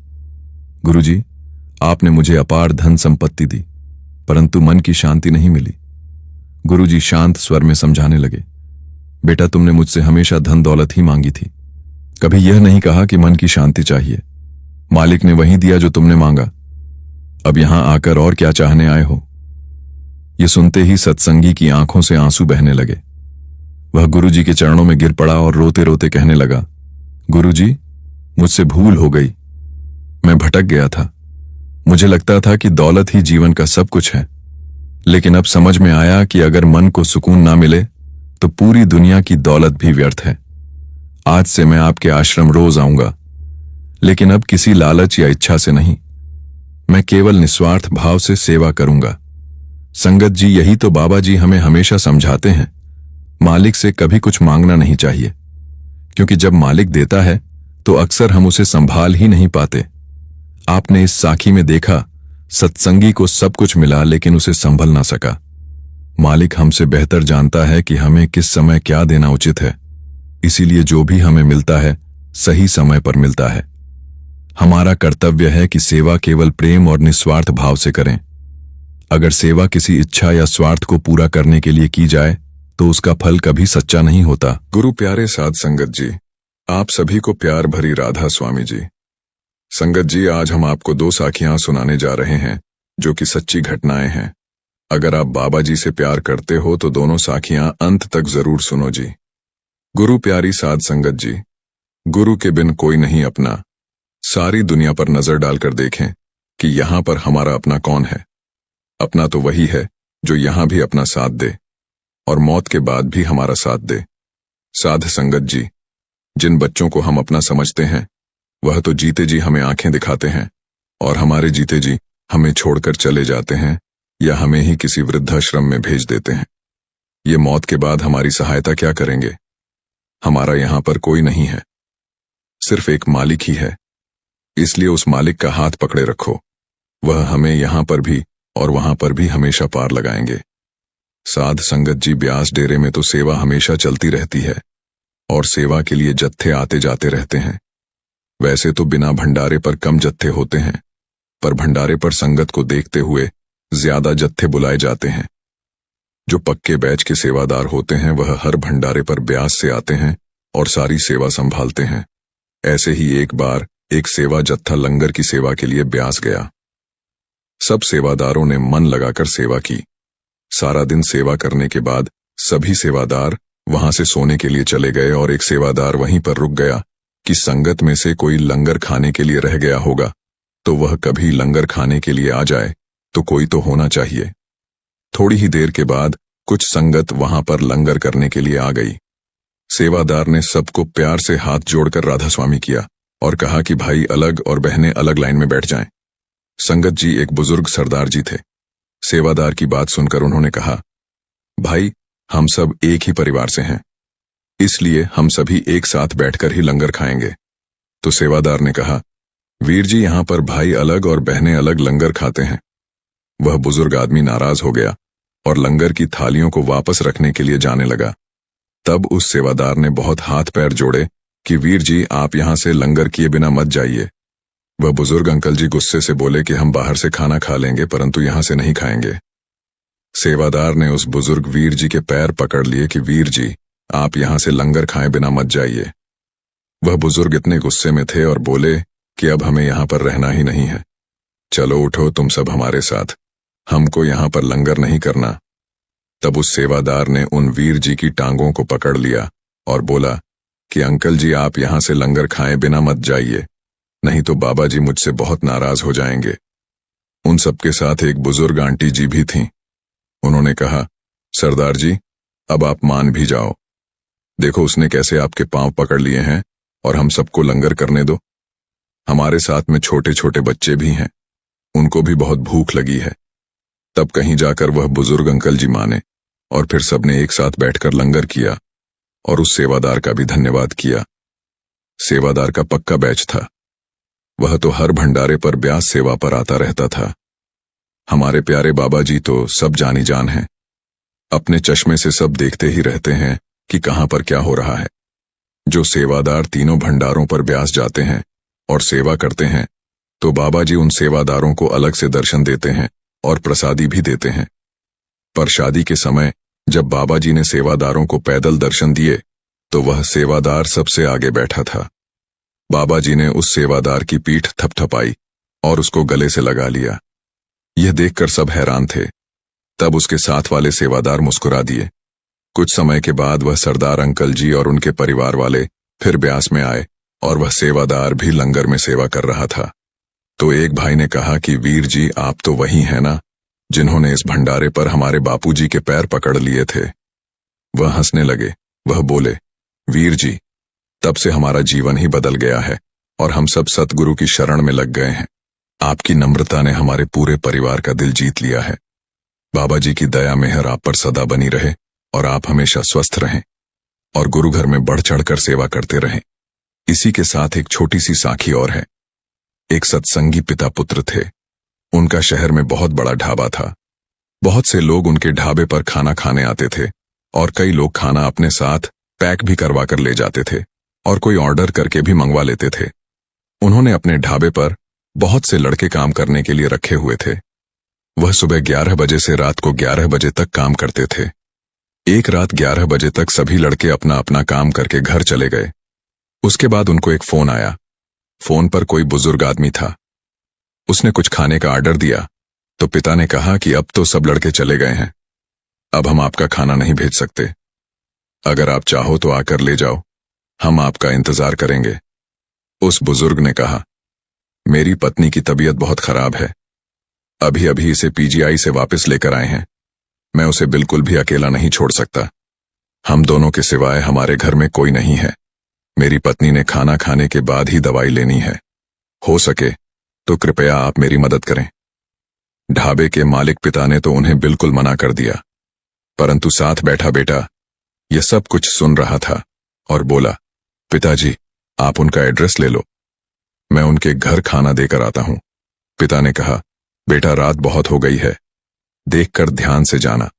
गुरुजी, आपने मुझे अपार धन संपत्ति दी, परंतु मन की शांति नहीं मिली। गुरुजी शांत स्वर में समझाने लगे, बेटा, तुमने मुझसे हमेशा धन दौलत ही मांगी थी, कभी यह नहीं कहा कि मन की शांति चाहिए। मालिक ने वही दिया जो तुमने मांगा, अब यहां आकर और क्या चाहने आए हो? यह सुनते ही सत्संगी की आंखों से आंसू बहने लगे। वह गुरुजी के चरणों में गिर पड़ा और रोते रोते कहने लगा, गुरुजी, मुझसे भूल हो गई, मैं भटक गया था। मुझे लगता था कि दौलत ही जीवन का सब कुछ है, लेकिन अब समझ में आया कि अगर मन को सुकून ना मिले तो पूरी दुनिया की दौलत भी व्यर्थ है। आज से मैं आपके आश्रम रोज आऊंगा, लेकिन अब किसी लालच या इच्छा से नहीं, मैं केवल निस्वार्थ भाव से सेवा करूंगा। संगत जी, यही तो बाबा जी हमें हमेशा समझाते हैं, मालिक से कभी कुछ मांगना नहीं चाहिए, क्योंकि जब मालिक देता है तो अक्सर हम उसे संभाल ही नहीं पाते। आपने इस साखी में देखा, सत्संगी को सब कुछ मिला लेकिन उसे संभल ना सका। मालिक हमसे बेहतर जानता है कि हमें किस समय क्या देना उचित है, इसीलिए जो भी हमें मिलता है सही समय पर मिलता है। हमारा कर्तव्य है कि सेवा केवल प्रेम और निस्वार्थ भाव से करें। अगर सेवा किसी इच्छा या स्वार्थ को पूरा करने के लिए की जाए तो उसका फल कभी सच्चा नहीं होता। गुरु प्यारे साध संगत जी, आप सभी को प्यार भरी राधा स्वामी जी। संगत जी, आज हम आपको 2 साखियां सुनाने जा रहे हैं जो कि सच्ची घटनाएं हैं। अगर आप बाबा जी से प्यार करते हो तो दोनों साखियां अंत तक जरूर सुनो जी। गुरु प्यारी साध संगत जी, गुरु के बिन कोई नहीं अपना। सारी दुनिया पर नजर डालकर देखें कि यहां पर हमारा अपना कौन है। अपना तो वही है जो यहां भी अपना साथ दे और मौत के बाद भी हमारा साथ दे। साध संगत जी, जिन बच्चों को हम अपना समझते हैं वह तो जीते जी हमें आंखें दिखाते हैं और हमारे जीते जी हमें छोड़कर चले जाते हैं या हमें ही किसी वृद्धाश्रम में भेज देते हैं। ये मौत के बाद हमारी सहायता क्या करेंगे? हमारा यहां पर कोई नहीं है, सिर्फ एक मालिक ही है। इसलिए उस मालिक का हाथ पकड़े रखो, वह हमें यहां पर भी और वहां पर भी हमेशा पार लगाएंगे। साध संगत जी, ब्यास डेरे में तो सेवा हमेशा चलती रहती है और सेवा के लिए जत्थे आते जाते रहते हैं। वैसे तो बिना भंडारे पर कम जत्थे होते हैं, पर भंडारे पर संगत को देखते हुए ज्यादा जत्थे बुलाए जाते हैं। जो पक्के बैच के सेवादार होते हैं वह हर भंडारे पर ब्यास से आते हैं और सारी सेवा संभालते हैं। ऐसे ही एक बार एक सेवा जत्था लंगर की सेवा के लिए ब्यास गया। सब सेवादारों ने मन लगाकर सेवा की। सारा दिन सेवा करने के बाद सभी सेवादार वहां से सोने के लिए चले गए और एक सेवादार वहीं पर रुक गया कि संगत में से कोई लंगर खाने के लिए रह गया होगा, तो वह कभी लंगर खाने के लिए आ जाए तो कोई तो होना चाहिए। थोड़ी ही देर के बाद कुछ संगत वहां पर लंगर करने के लिए आ गई। सेवादार ने सबको प्यार से हाथ जोड़कर राधा स्वामी किया और कहा कि भाई अलग और बहनें अलग लाइन में बैठ जाएं। संगत जी एक बुजुर्ग सरदार जी थे। सेवादार की बात सुनकर उन्होंने कहा, भाई हम सब एक ही परिवार से हैं, इसलिए हम सभी एक साथ बैठकर ही लंगर खाएंगे। तो सेवादार ने कहा, वीर जी यहां पर भाई अलग और बहनें अलग लंगर खाते हैं। वह बुजुर्ग आदमी नाराज हो गया और लंगर की थालियों को वापस रखने के लिए जाने लगा। तब उस सेवादार ने बहुत हाथ पैर जोड़े कि वीर जी आप यहां से लंगर किए बिना मत जाइए। वह बुजुर्ग अंकल जी गुस्से से बोले कि हम बाहर से खाना खा लेंगे परंतु यहां से नहीं खाएंगे। सेवादार ने उस बुजुर्ग वीर जी के पैर पकड़ लिए कि वीर जी आप यहां से लंगर खाए बिना मत जाइए। वह बुजुर्ग इतने गुस्से में थे और बोले कि अब हमें यहां पर रहना ही नहीं है, चलो उठो तुम सब हमारे साथ, हमको यहां पर लंगर नहीं करना। तब उस सेवादार ने उन वीर जी की टांगों को पकड़ लिया और बोला कि अंकल जी आप यहां से लंगर खाए बिना मत जाइए, नहीं तो बाबा जी मुझसे बहुत नाराज हो जाएंगे। उन सबके साथ एक बुजुर्ग आंटी जी भी थीं। उन्होंने कहा, सरदार जी अब आप मान भी जाओ, देखो उसने कैसे आपके पांव पकड़ लिए हैं और हम सबको लंगर करने दो। हमारे साथ में छोटे छोटे बच्चे भी हैं, उनको भी बहुत भूख लगी है। तब कहीं जाकर वह बुजुर्ग अंकल जी माने और फिर सबने एक साथ बैठकर लंगर किया और उस सेवादार का भी धन्यवाद किया। सेवादार का पक्का बैच था, वह तो हर भंडारे पर ब्यास सेवा पर आता रहता था। हमारे प्यारे बाबा जी तो सब जानी जान हैं, अपने चश्मे से सब देखते ही रहते हैं कि कहां पर क्या हो रहा है। जो सेवादार तीनों भंडारों पर ब्यास जाते हैं और सेवा करते हैं तो बाबा जी उन सेवादारों को अलग से दर्शन देते हैं और प्रसादी भी देते हैं। पर शादी के समय जब बाबा जी ने सेवादारों को पैदल दर्शन दिए तो वह सेवादार सबसे आगे बैठा था। बाबा जी ने उस सेवादार की पीठ थपथपाई और उसको गले से लगा लिया। यह देखकर सब हैरान थे। तब उसके साथ वाले सेवादार मुस्कुरा दिए। कुछ समय के बाद वह सरदार अंकल जी और उनके परिवार वाले फिर ब्यास में आए और वह सेवादार भी लंगर में सेवा कर रहा था। तो एक भाई ने कहा कि वीर जी आप तो वही हैं ना जिन्होंने इस भंडारे पर हमारे बापूजी के पैर पकड़ लिए थे। वह हंसने लगे। वह बोले, वीर जी तब से हमारा जीवन ही बदल गया है और हम सब सतगुरु की शरण में लग गए हैं। आपकी नम्रता ने हमारे पूरे परिवार का दिल जीत लिया है। बाबा जी की दया मेहर आप पर सदा बनी रहे और आप हमेशा स्वस्थ रहें और गुरु घर में बढ़ चढ़कर सेवा करते रहें। इसी के साथ एक छोटी सी साखी और है। एक सत्संगी पिता पुत्र थे। उनका शहर में बहुत बड़ा ढाबा था। बहुत से लोग उनके ढाबे पर खाना खाने आते थे और कई लोग खाना अपने साथ पैक भी करवा कर ले जाते थे और कोई ऑर्डर करके भी मंगवा लेते थे। उन्होंने अपने ढाबे पर बहुत से लड़के काम करने के लिए रखे हुए थे। वह सुबह 11 बजे से रात को 11 बजे तक काम करते थे। एक रात 11 बजे तक सभी लड़के अपना अपना काम करके घर चले गए। उसके बाद उनको एक फोन आया। फोन पर कोई बुजुर्ग आदमी था। उसने कुछ खाने का ऑर्डर दिया तो पिता ने कहा कि अब तो सब लड़के चले गए हैं, अब हम आपका खाना नहीं भेज सकते। अगर आप चाहो तो आकर ले जाओ, हम आपका इंतजार करेंगे। उस बुजुर्ग ने कहा, मेरी पत्नी की तबीयत बहुत खराब है, अभी अभी इसे पीजीआई से वापस लेकर आए हैं, मैं उसे बिल्कुल भी अकेला नहीं छोड़ सकता। हम दोनों के सिवाय हमारे घर में कोई नहीं है। मेरी पत्नी ने खाना खाने के बाद ही दवाई लेनी है। हो सके तो कृपया आप मेरी मदद करें। ढाबे के मालिक पिता ने तो उन्हें बिल्कुल मना कर दिया, परंतु साथ बैठा बेटा यह सब कुछ सुन रहा था और बोला, पिताजी आप उनका एड्रेस ले लो, मैं उनके घर खाना देकर आता हूं। पिता ने कहा, बेटा रात बहुत हो गई है, देखकर ध्यान से जाना।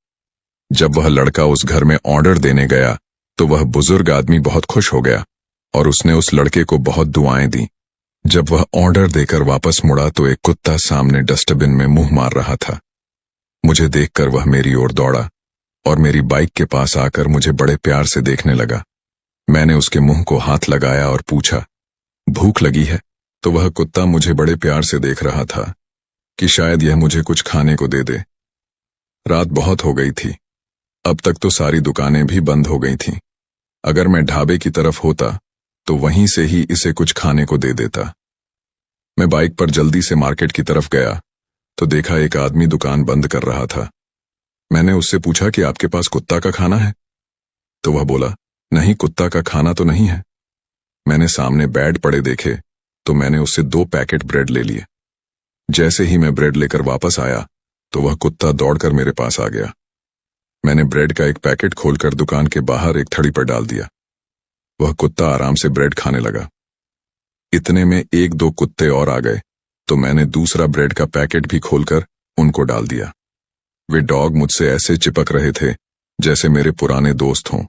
जब वह लड़का उस घर में ऑर्डर देने गया तो वह बुजुर्ग आदमी बहुत खुश हो गया और उसने उस लड़के को बहुत दुआएं दी। जब वह ऑर्डर देकर वापस मुड़ा तो एक कुत्ता सामने डस्टबिन में मुंह मार रहा था। मुझे देखकर वह मेरी ओर दौड़ा और मेरी बाइक के पास आकर मुझे बड़े प्यार से देखने लगा। मैंने उसके मुंह को हाथ लगाया और पूछा, भूख लगी है? तो वह कुत्ता मुझे बड़े प्यार से देख रहा था कि शायद यह मुझे कुछ खाने को दे दे। रात बहुत हो गई थी, अब तक तो सारी दुकानें भी बंद हो गई थीं। अगर मैं ढाबे की तरफ होता तो वहीं से ही इसे कुछ खाने को दे देता। मैं बाइक पर जल्दी से मार्केट की तरफ गया तो देखा एक आदमी दुकान बंद कर रहा था। मैंने उससे पूछा कि आपके पास कुत्ता का खाना है? तो वह बोला, नहीं कुत्ता का खाना तो नहीं है। मैंने सामने बेड पड़े देखे तो मैंने उससे 2 पैकेट ब्रेड ले लिए। जैसे ही मैं ब्रेड लेकर वापस आया तो वह कुत्ता दौड़कर मेरे पास आ गया। मैंने ब्रेड का एक पैकेट खोलकर दुकान के बाहर एक थड़ी पर डाल दिया। वह कुत्ता आराम से ब्रेड खाने लगा। इतने में 1-2 कुत्ते और आ गए तो मैंने दूसरा ब्रेड का पैकेट भी खोलकर उनको डाल दिया। वे डॉग मुझसे ऐसे चिपक रहे थे जैसे मेरे पुराने दोस्त हों।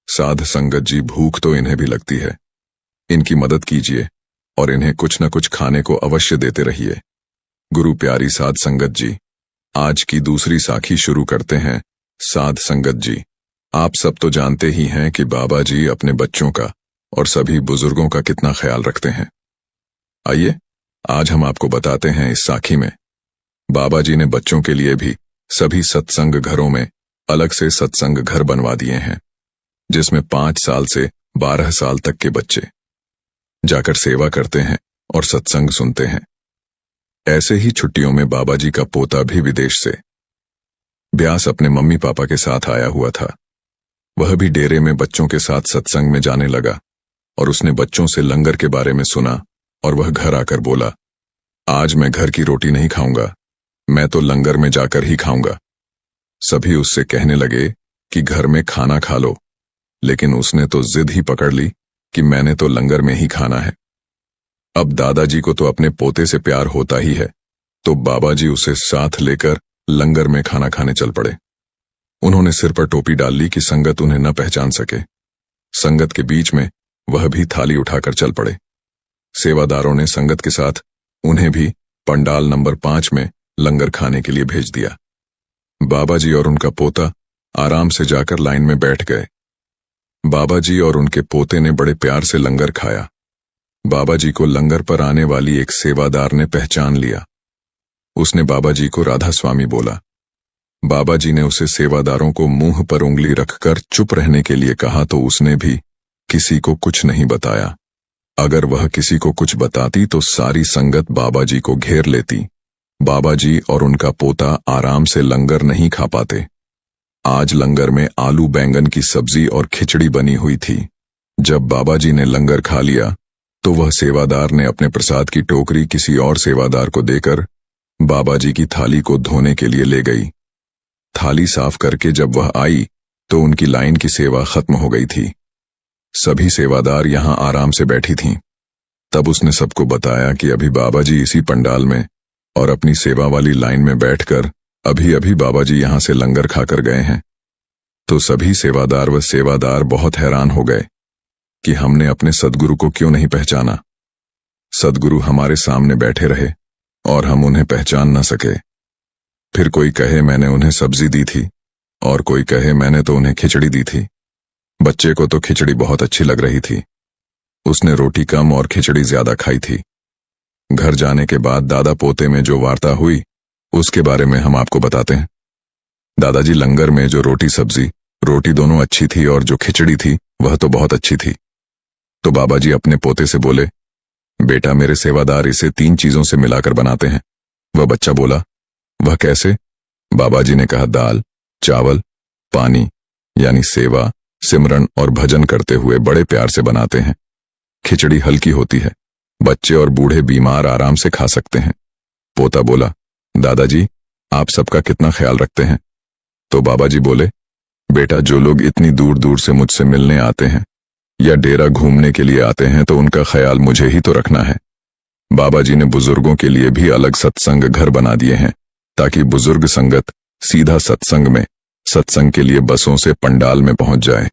साध संगत जी, भूख तो इन्हें भी लगती है, इनकी मदद कीजिए और इन्हें कुछ न कुछ खाने को अवश्य देते रहिए। गुरु प्यारी साध संगत जी, आज की दूसरी साखी शुरू करते हैं। साध संगत जी, आप सब तो जानते ही हैं कि बाबा जी अपने बच्चों का और सभी बुजुर्गों का कितना ख्याल रखते हैं। आइए आज हम आपको बताते हैं इस साखी में बाबा जी ने बच्चों के लिए भी सभी सत्संग घरों में अलग से सत्संग घर बनवा दिए हैं, जिसमें 5 साल से 12 साल तक के बच्चे जाकर सेवा करते हैं और सत्संग सुनते हैं। ऐसे ही छुट्टियों में बाबा जी का पोता भी विदेश से ब्यास अपने मम्मी पापा के साथ आया हुआ था। वह भी डेरे में बच्चों के साथ सत्संग में जाने लगा और उसने बच्चों से लंगर के बारे में सुना और वह घर आकर बोला, आज मैं घर की रोटी नहीं खाऊंगा, मैं तो लंगर में जाकर ही खाऊंगा। सभी उससे कहने लगे कि घर में खाना खा लो, लेकिन उसने तो जिद ही पकड़ ली कि मैंने तो लंगर में ही खाना है। अब दादाजी को तो अपने पोते से प्यार होता ही है, तो बाबा जी उसे साथ लेकर लंगर में खाना खाने चल पड़े। उन्होंने सिर पर टोपी डाल ली कि संगत उन्हें न पहचान सके। संगत के बीच में वह भी थाली उठाकर चल पड़े। सेवादारों ने संगत के साथ उन्हें भी पंडाल नंबर 5 में लंगर खाने के लिए भेज दिया। बाबा जी और उनका पोता आराम से जाकर लाइन में बैठ गए। बाबा जी और उनके पोते ने बड़े प्यार से लंगर खाया। बाबा जी को लंगर पर आने वाली एक सेवादार ने पहचान लिया। उसने बाबा जी को राधा स्वामी बोला। बाबा जी ने उसे सेवादारों को मुंह पर उंगली रखकर चुप रहने के लिए कहा तो उसने भी किसी को कुछ नहीं बताया। अगर वह किसी को कुछ बताती तो सारी संगत बाबा जी को घेर लेती। बाबा जी और उनका पोता आराम से लंगर नहीं खा पाते। आज लंगर में आलू बैंगन की सब्जी और खिचड़ी बनी हुई थी। जब बाबा जी ने लंगर खा लिया तो वह सेवादार ने अपने प्रसाद की टोकरी किसी और सेवादार को देकर बाबा जी की थाली को धोने के लिए ले गई। थाली साफ करके जब वह आई तो उनकी लाइन की सेवा खत्म हो गई थी। सभी सेवादार यहाँ आराम से बैठी थीं। तब उसने सबको बताया कि अभी बाबा जी इसी पंडाल में और अपनी सेवा वाली लाइन में बैठकर अभी अभी बाबा जी यहाँ से लंगर खाकर गए हैं। तो सभी सेवादार बहुत हैरान हो गए कि हमने अपने सद्गुरु को क्यों नहीं पहचाना। सद्गुरु हमारे सामने बैठे रहे और हम उन्हें पहचान न सके। फिर कोई कहे मैंने उन्हें सब्जी दी थी और कोई कहे मैंने तो उन्हें खिचड़ी दी थी। बच्चे को तो खिचड़ी बहुत अच्छी लग रही थी, उसने रोटी कम और खिचड़ी ज्यादा खाई थी। घर जाने के बाद दादा पोते में जो वार्ता हुई उसके बारे में हम आपको बताते हैं। दादाजी, लंगर में जो रोटी सब्जी, रोटी दोनों अच्छी थी और जो खिचड़ी थी वह तो बहुत अच्छी थी। तो बाबा जी अपने पोते से बोले, बेटा मेरे सेवादार इसे 3 चीजों से मिलाकर बनाते हैं। वह बच्चा बोला, वह कैसे? बाबा जी ने कहा, दाल, चावल, पानी, यानी सेवा, सिमरन और भजन करते हुए बड़े प्यार से बनाते हैं। खिचड़ी हल्की होती है, बच्चे और बूढ़े बीमार आराम से खा सकते हैं। पोता बोला, दादाजी आप सबका कितना ख्याल रखते हैं? तो बाबा जी बोले, बेटा जो लोग इतनी दूर दूर से मुझसे मिलने आते हैं या डेरा घूमने के लिए आते हैं तो उनका ख्याल मुझे ही तो रखना है। बाबा जी ने बुजुर्गों के लिए भी अलग सत्संग घर बना दिए हैं ताकि बुजुर्ग संगत सीधा सत्संग के लिए बसों से पंडाल में पहुंच जाए।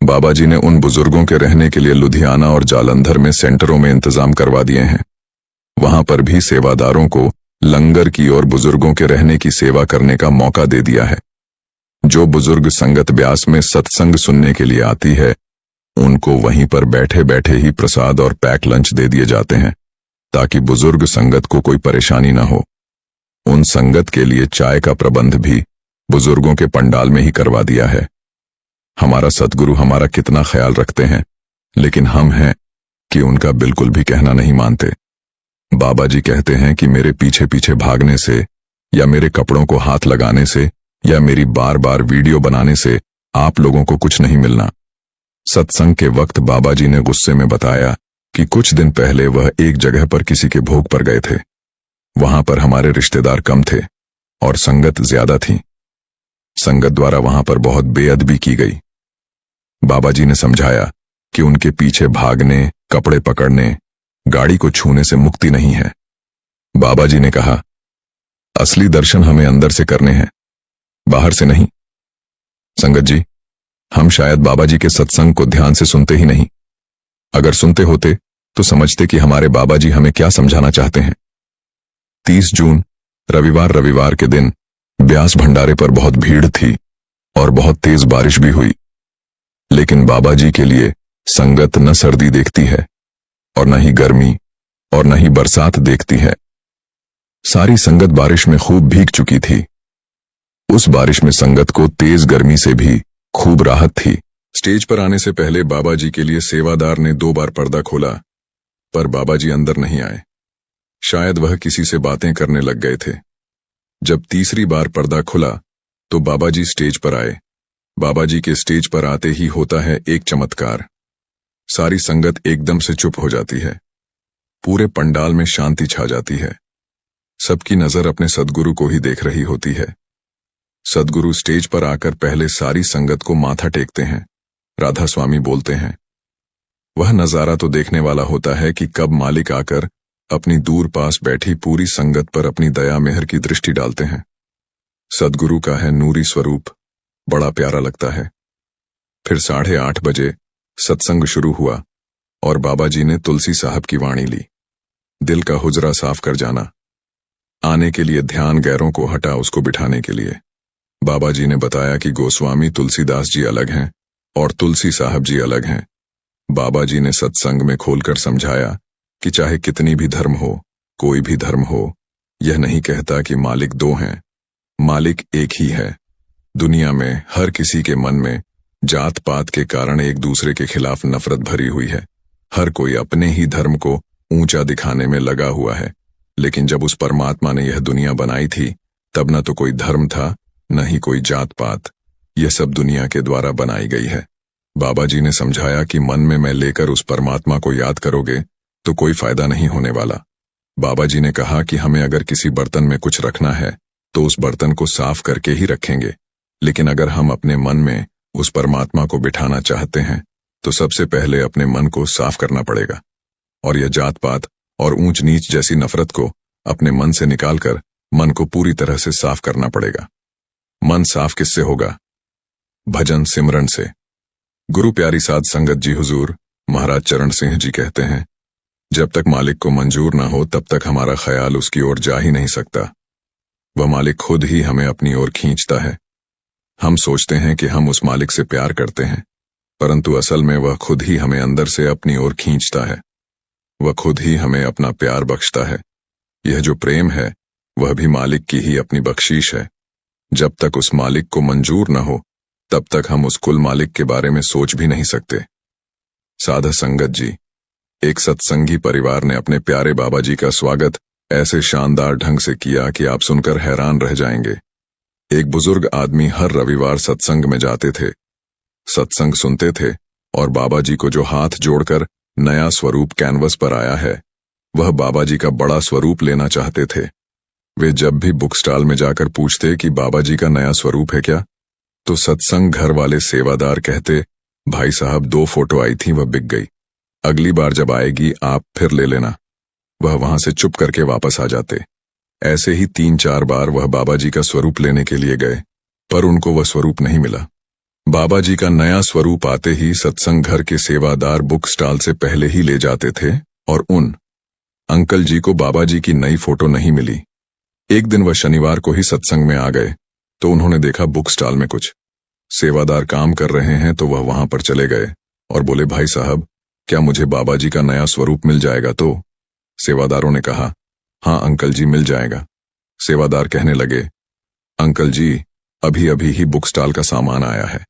बाबा जी ने उन बुजुर्गों के रहने के लिए लुधियाना और जालंधर में सेंटरों में इंतजाम करवा दिए हैं। वहां पर भी सेवादारों को लंगर की और बुजुर्गों के रहने की सेवा करने का मौका दे दिया है। जो बुजुर्ग संगत ब्यास में सत्संग सुनने के लिए आती है उनको वहीं पर बैठे बैठे ही प्रसाद और पैक लंच दे दिए जाते हैं ताकि बुजुर्ग संगत को कोई परेशानी न हो। उन संगत के लिए चाय का प्रबंध भी बुजुर्गों के पंडाल में ही करवा दिया है। हमारा सद्गुरु हमारा कितना ख्याल रखते हैं, लेकिन हम हैं कि उनका बिल्कुल भी कहना नहीं मानते। बाबा जी कहते हैं कि मेरे पीछे पीछे भागने से या मेरे कपड़ों को हाथ लगाने से या मेरी बार बार वीडियो बनाने से आप लोगों को कुछ नहीं मिलना। सत्संग के वक्त बाबा जी ने गुस्से में बताया कि कुछ दिन पहले वह एक जगह पर किसी के भोग पर गए थे। वहां पर हमारे रिश्तेदार कम थे और संगत ज्यादा थी। संगत द्वारा वहां पर बहुत बेअदबी की गई। बाबा जी ने समझाया कि उनके पीछे भागने, कपड़े पकड़ने, गाड़ी को छूने से मुक्ति नहीं है। बाबा जी ने कहा, असली दर्शन हमें अंदर से करने हैं, बाहर से नहीं। संगत जी, हम शायद बाबा जी के सत्संग को ध्यान से सुनते ही नहीं। अगर सुनते होते तो समझते कि हमारे बाबा जी हमें क्या समझाना चाहते हैं। 30 जून रविवार के दिन ब्यास भंडारे पर बहुत भीड़ थी और बहुत तेज बारिश भी हुई। लेकिन बाबा जी के लिए संगत न सर्दी देखती है और न ही गर्मी और न ही बरसात देखती है। सारी संगत बारिश में खूब भीग चुकी थी। उस बारिश में संगत को तेज गर्मी से भी खूब राहत थी। स्टेज पर आने से पहले बाबा जी के लिए सेवादार ने 2 बार पर्दा खोला, पर बाबा जी अंदर नहीं आए। शायद वह किसी से बातें करने लग गए थे। जब तीसरी बार पर्दा खुला तो बाबा जी स्टेज पर आए। बाबा जी के स्टेज पर आते ही होता है एक चमत्कार। सारी संगत एकदम से चुप हो जाती है। पूरे पंडाल में शांति छा जाती है। सबकी नजर अपने सद्गुरु को ही देख रही होती है। सद्गुरु स्टेज पर आकर पहले सारी संगत को माथा टेकते हैं। राधा स्वामी बोलते हैं। वह नजारा तो देखने वाला होता है कि कब मालिक आकर अपनी दूर पास बैठी पूरी संगत पर अपनी दया मेहर की दृष्टि डालते हैं। सद्गुरु का है नूरी स्वरूप, बड़ा प्यारा लगता है। फिर 8:30 बजे सत्संग शुरू हुआ और बाबा जी ने तुलसी साहब की वाणी ली। दिल का हुजरा साफ कर जाना। आने के लिए ध्यान गैरों को हटा उसको बिठाने के लिए। बाबा जी ने बताया कि गोस्वामी तुलसीदास जी अलग हैं और तुलसी साहब जी अलग हैं। बाबा जी ने सत्संग में खोलकर समझाया कि चाहे कितनी भी धर्म हो, कोई भी धर्म हो, यह नहीं कहता कि मालिक 2 हैं, मालिक एक ही है। दुनिया में हर किसी के मन में जात पात के कारण एक दूसरे के खिलाफ नफरत भरी हुई है। हर कोई अपने ही धर्म को ऊंचा दिखाने में लगा हुआ है। लेकिन जब उस परमात्मा ने यह दुनिया बनाई थी तब न तो कोई धर्म था, न ही कोई जात पात। यह सब दुनिया के द्वारा बनाई गई है। बाबा जी ने समझाया कि मन में मैं लेकर उस परमात्मा को याद करोगे तो कोई फायदा नहीं होने वाला। बाबा जी ने कहा कि हमें अगर किसी बर्तन में कुछ रखना है तो उस बर्तन को साफ करके ही रखेंगे, लेकिन अगर हम अपने मन में उस परमात्मा को बिठाना चाहते हैं तो सबसे पहले अपने मन को साफ करना पड़ेगा और यह जात पात और ऊंच नीच जैसी नफरत को अपने मन से निकालकर मन को पूरी तरह से साफ करना पड़ेगा। मन साफ किससे होगा? भजन सिमरन से। गुरु प्यारी साध संगत जी हुजूर महाराज चरण सिंह जी कहते हैं, जब तक मालिक को मंजूर ना हो तब तक हमारा ख्याल उसकी ओर जा ही नहीं सकता। वह मालिक खुद ही हमें अपनी ओर खींचता है। हम सोचते हैं कि हम उस मालिक से प्यार करते हैं, परंतु असल में वह खुद ही हमें अंदर से अपनी ओर खींचता है। वह खुद ही हमें अपना प्यार बख्शता है। यह जो प्रेम है वह भी मालिक की ही अपनी बख्शीश है। जब तक उस मालिक को मंजूर न हो तब तक हम उस कुल मालिक के बारे में सोच भी नहीं सकते। साधा संगत जी, एक सत्संगी परिवार ने अपने प्यारे बाबा जी का स्वागत ऐसे शानदार ढंग से किया कि आप सुनकर हैरान रह जाएंगे। एक बुजुर्ग आदमी हर रविवार सत्संग में जाते थे, सत्संग सुनते थे और बाबा जी को जो हाथ जोड़कर नया स्वरूप कैनवस पर आया है वह बाबा जी का बड़ा स्वरूप लेना चाहते थे। वे जब भी बुक स्टॉल में जाकर पूछते कि बाबा जी का नया स्वरूप है क्या, तो सत्संग घर वाले सेवादार कहते, भाई साहब 2 फोटो आई थी, वह बिक गई, अगली बार जब आएगी आप फिर ले लेना। वह वहां से चुप करके वापस आ जाते। ऐसे ही 3-4 बार वह बाबा जी का स्वरूप लेने के लिए गए, पर उनको वह स्वरूप नहीं मिला। बाबा जी का नया स्वरूप आते ही सत्संग घर के सेवादार बुक स्टॉल से पहले ही ले जाते थे और उन अंकल जी को बाबा जी की नई फोटो नहीं मिली। एक दिन वह शनिवार को ही सत्संग में आ गए तो उन्होंने देखा बुक स्टॉल में कुछ सेवादार काम कर रहे हैं, तो वह वहां पर चले गए और बोले, भाई साहब क्या मुझे बाबा जी का नया स्वरूप मिल जाएगा? तो सेवादारों ने कहा, हाँ अंकल जी मिल जाएगा। सेवादार कहने लगे, अंकल जी अभी अभी ही बुक स्टॉल का सामान आया है,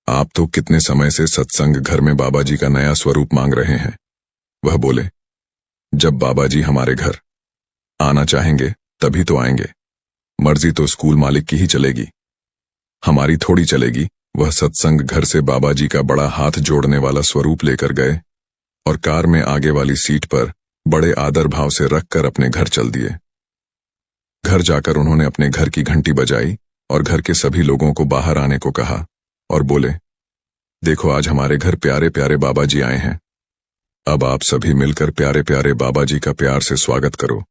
आप तो कितने समय से सत्संग घर में बाबा जी का नया स्वरूप मांग रहे हैं। वह बोले, जब बाबा जी हमारे घर आना चाहेंगे तभी तो आएंगे, मर्जी तो स्कूल मालिक की ही चलेगी, हमारी थोड़ी चलेगी। वह सत्संग घर से बाबा जी का बड़ा हाथ जोड़ने वाला स्वरूप लेकर गए और कार में आगे वाली सीट पर बड़े आदर भाव से रखकर अपने घर चल दिए। घर जाकर उन्होंने अपने घर की घंटी बजाई और घर के सभी लोगों को बाहर आने को कहा और बोले, देखो आज हमारे घर प्यारे प्यारे बाबा जी आए हैं, अब आप सभी मिलकर प्यारे प्यारे बाबा जी का प्यार से स्वागत करो।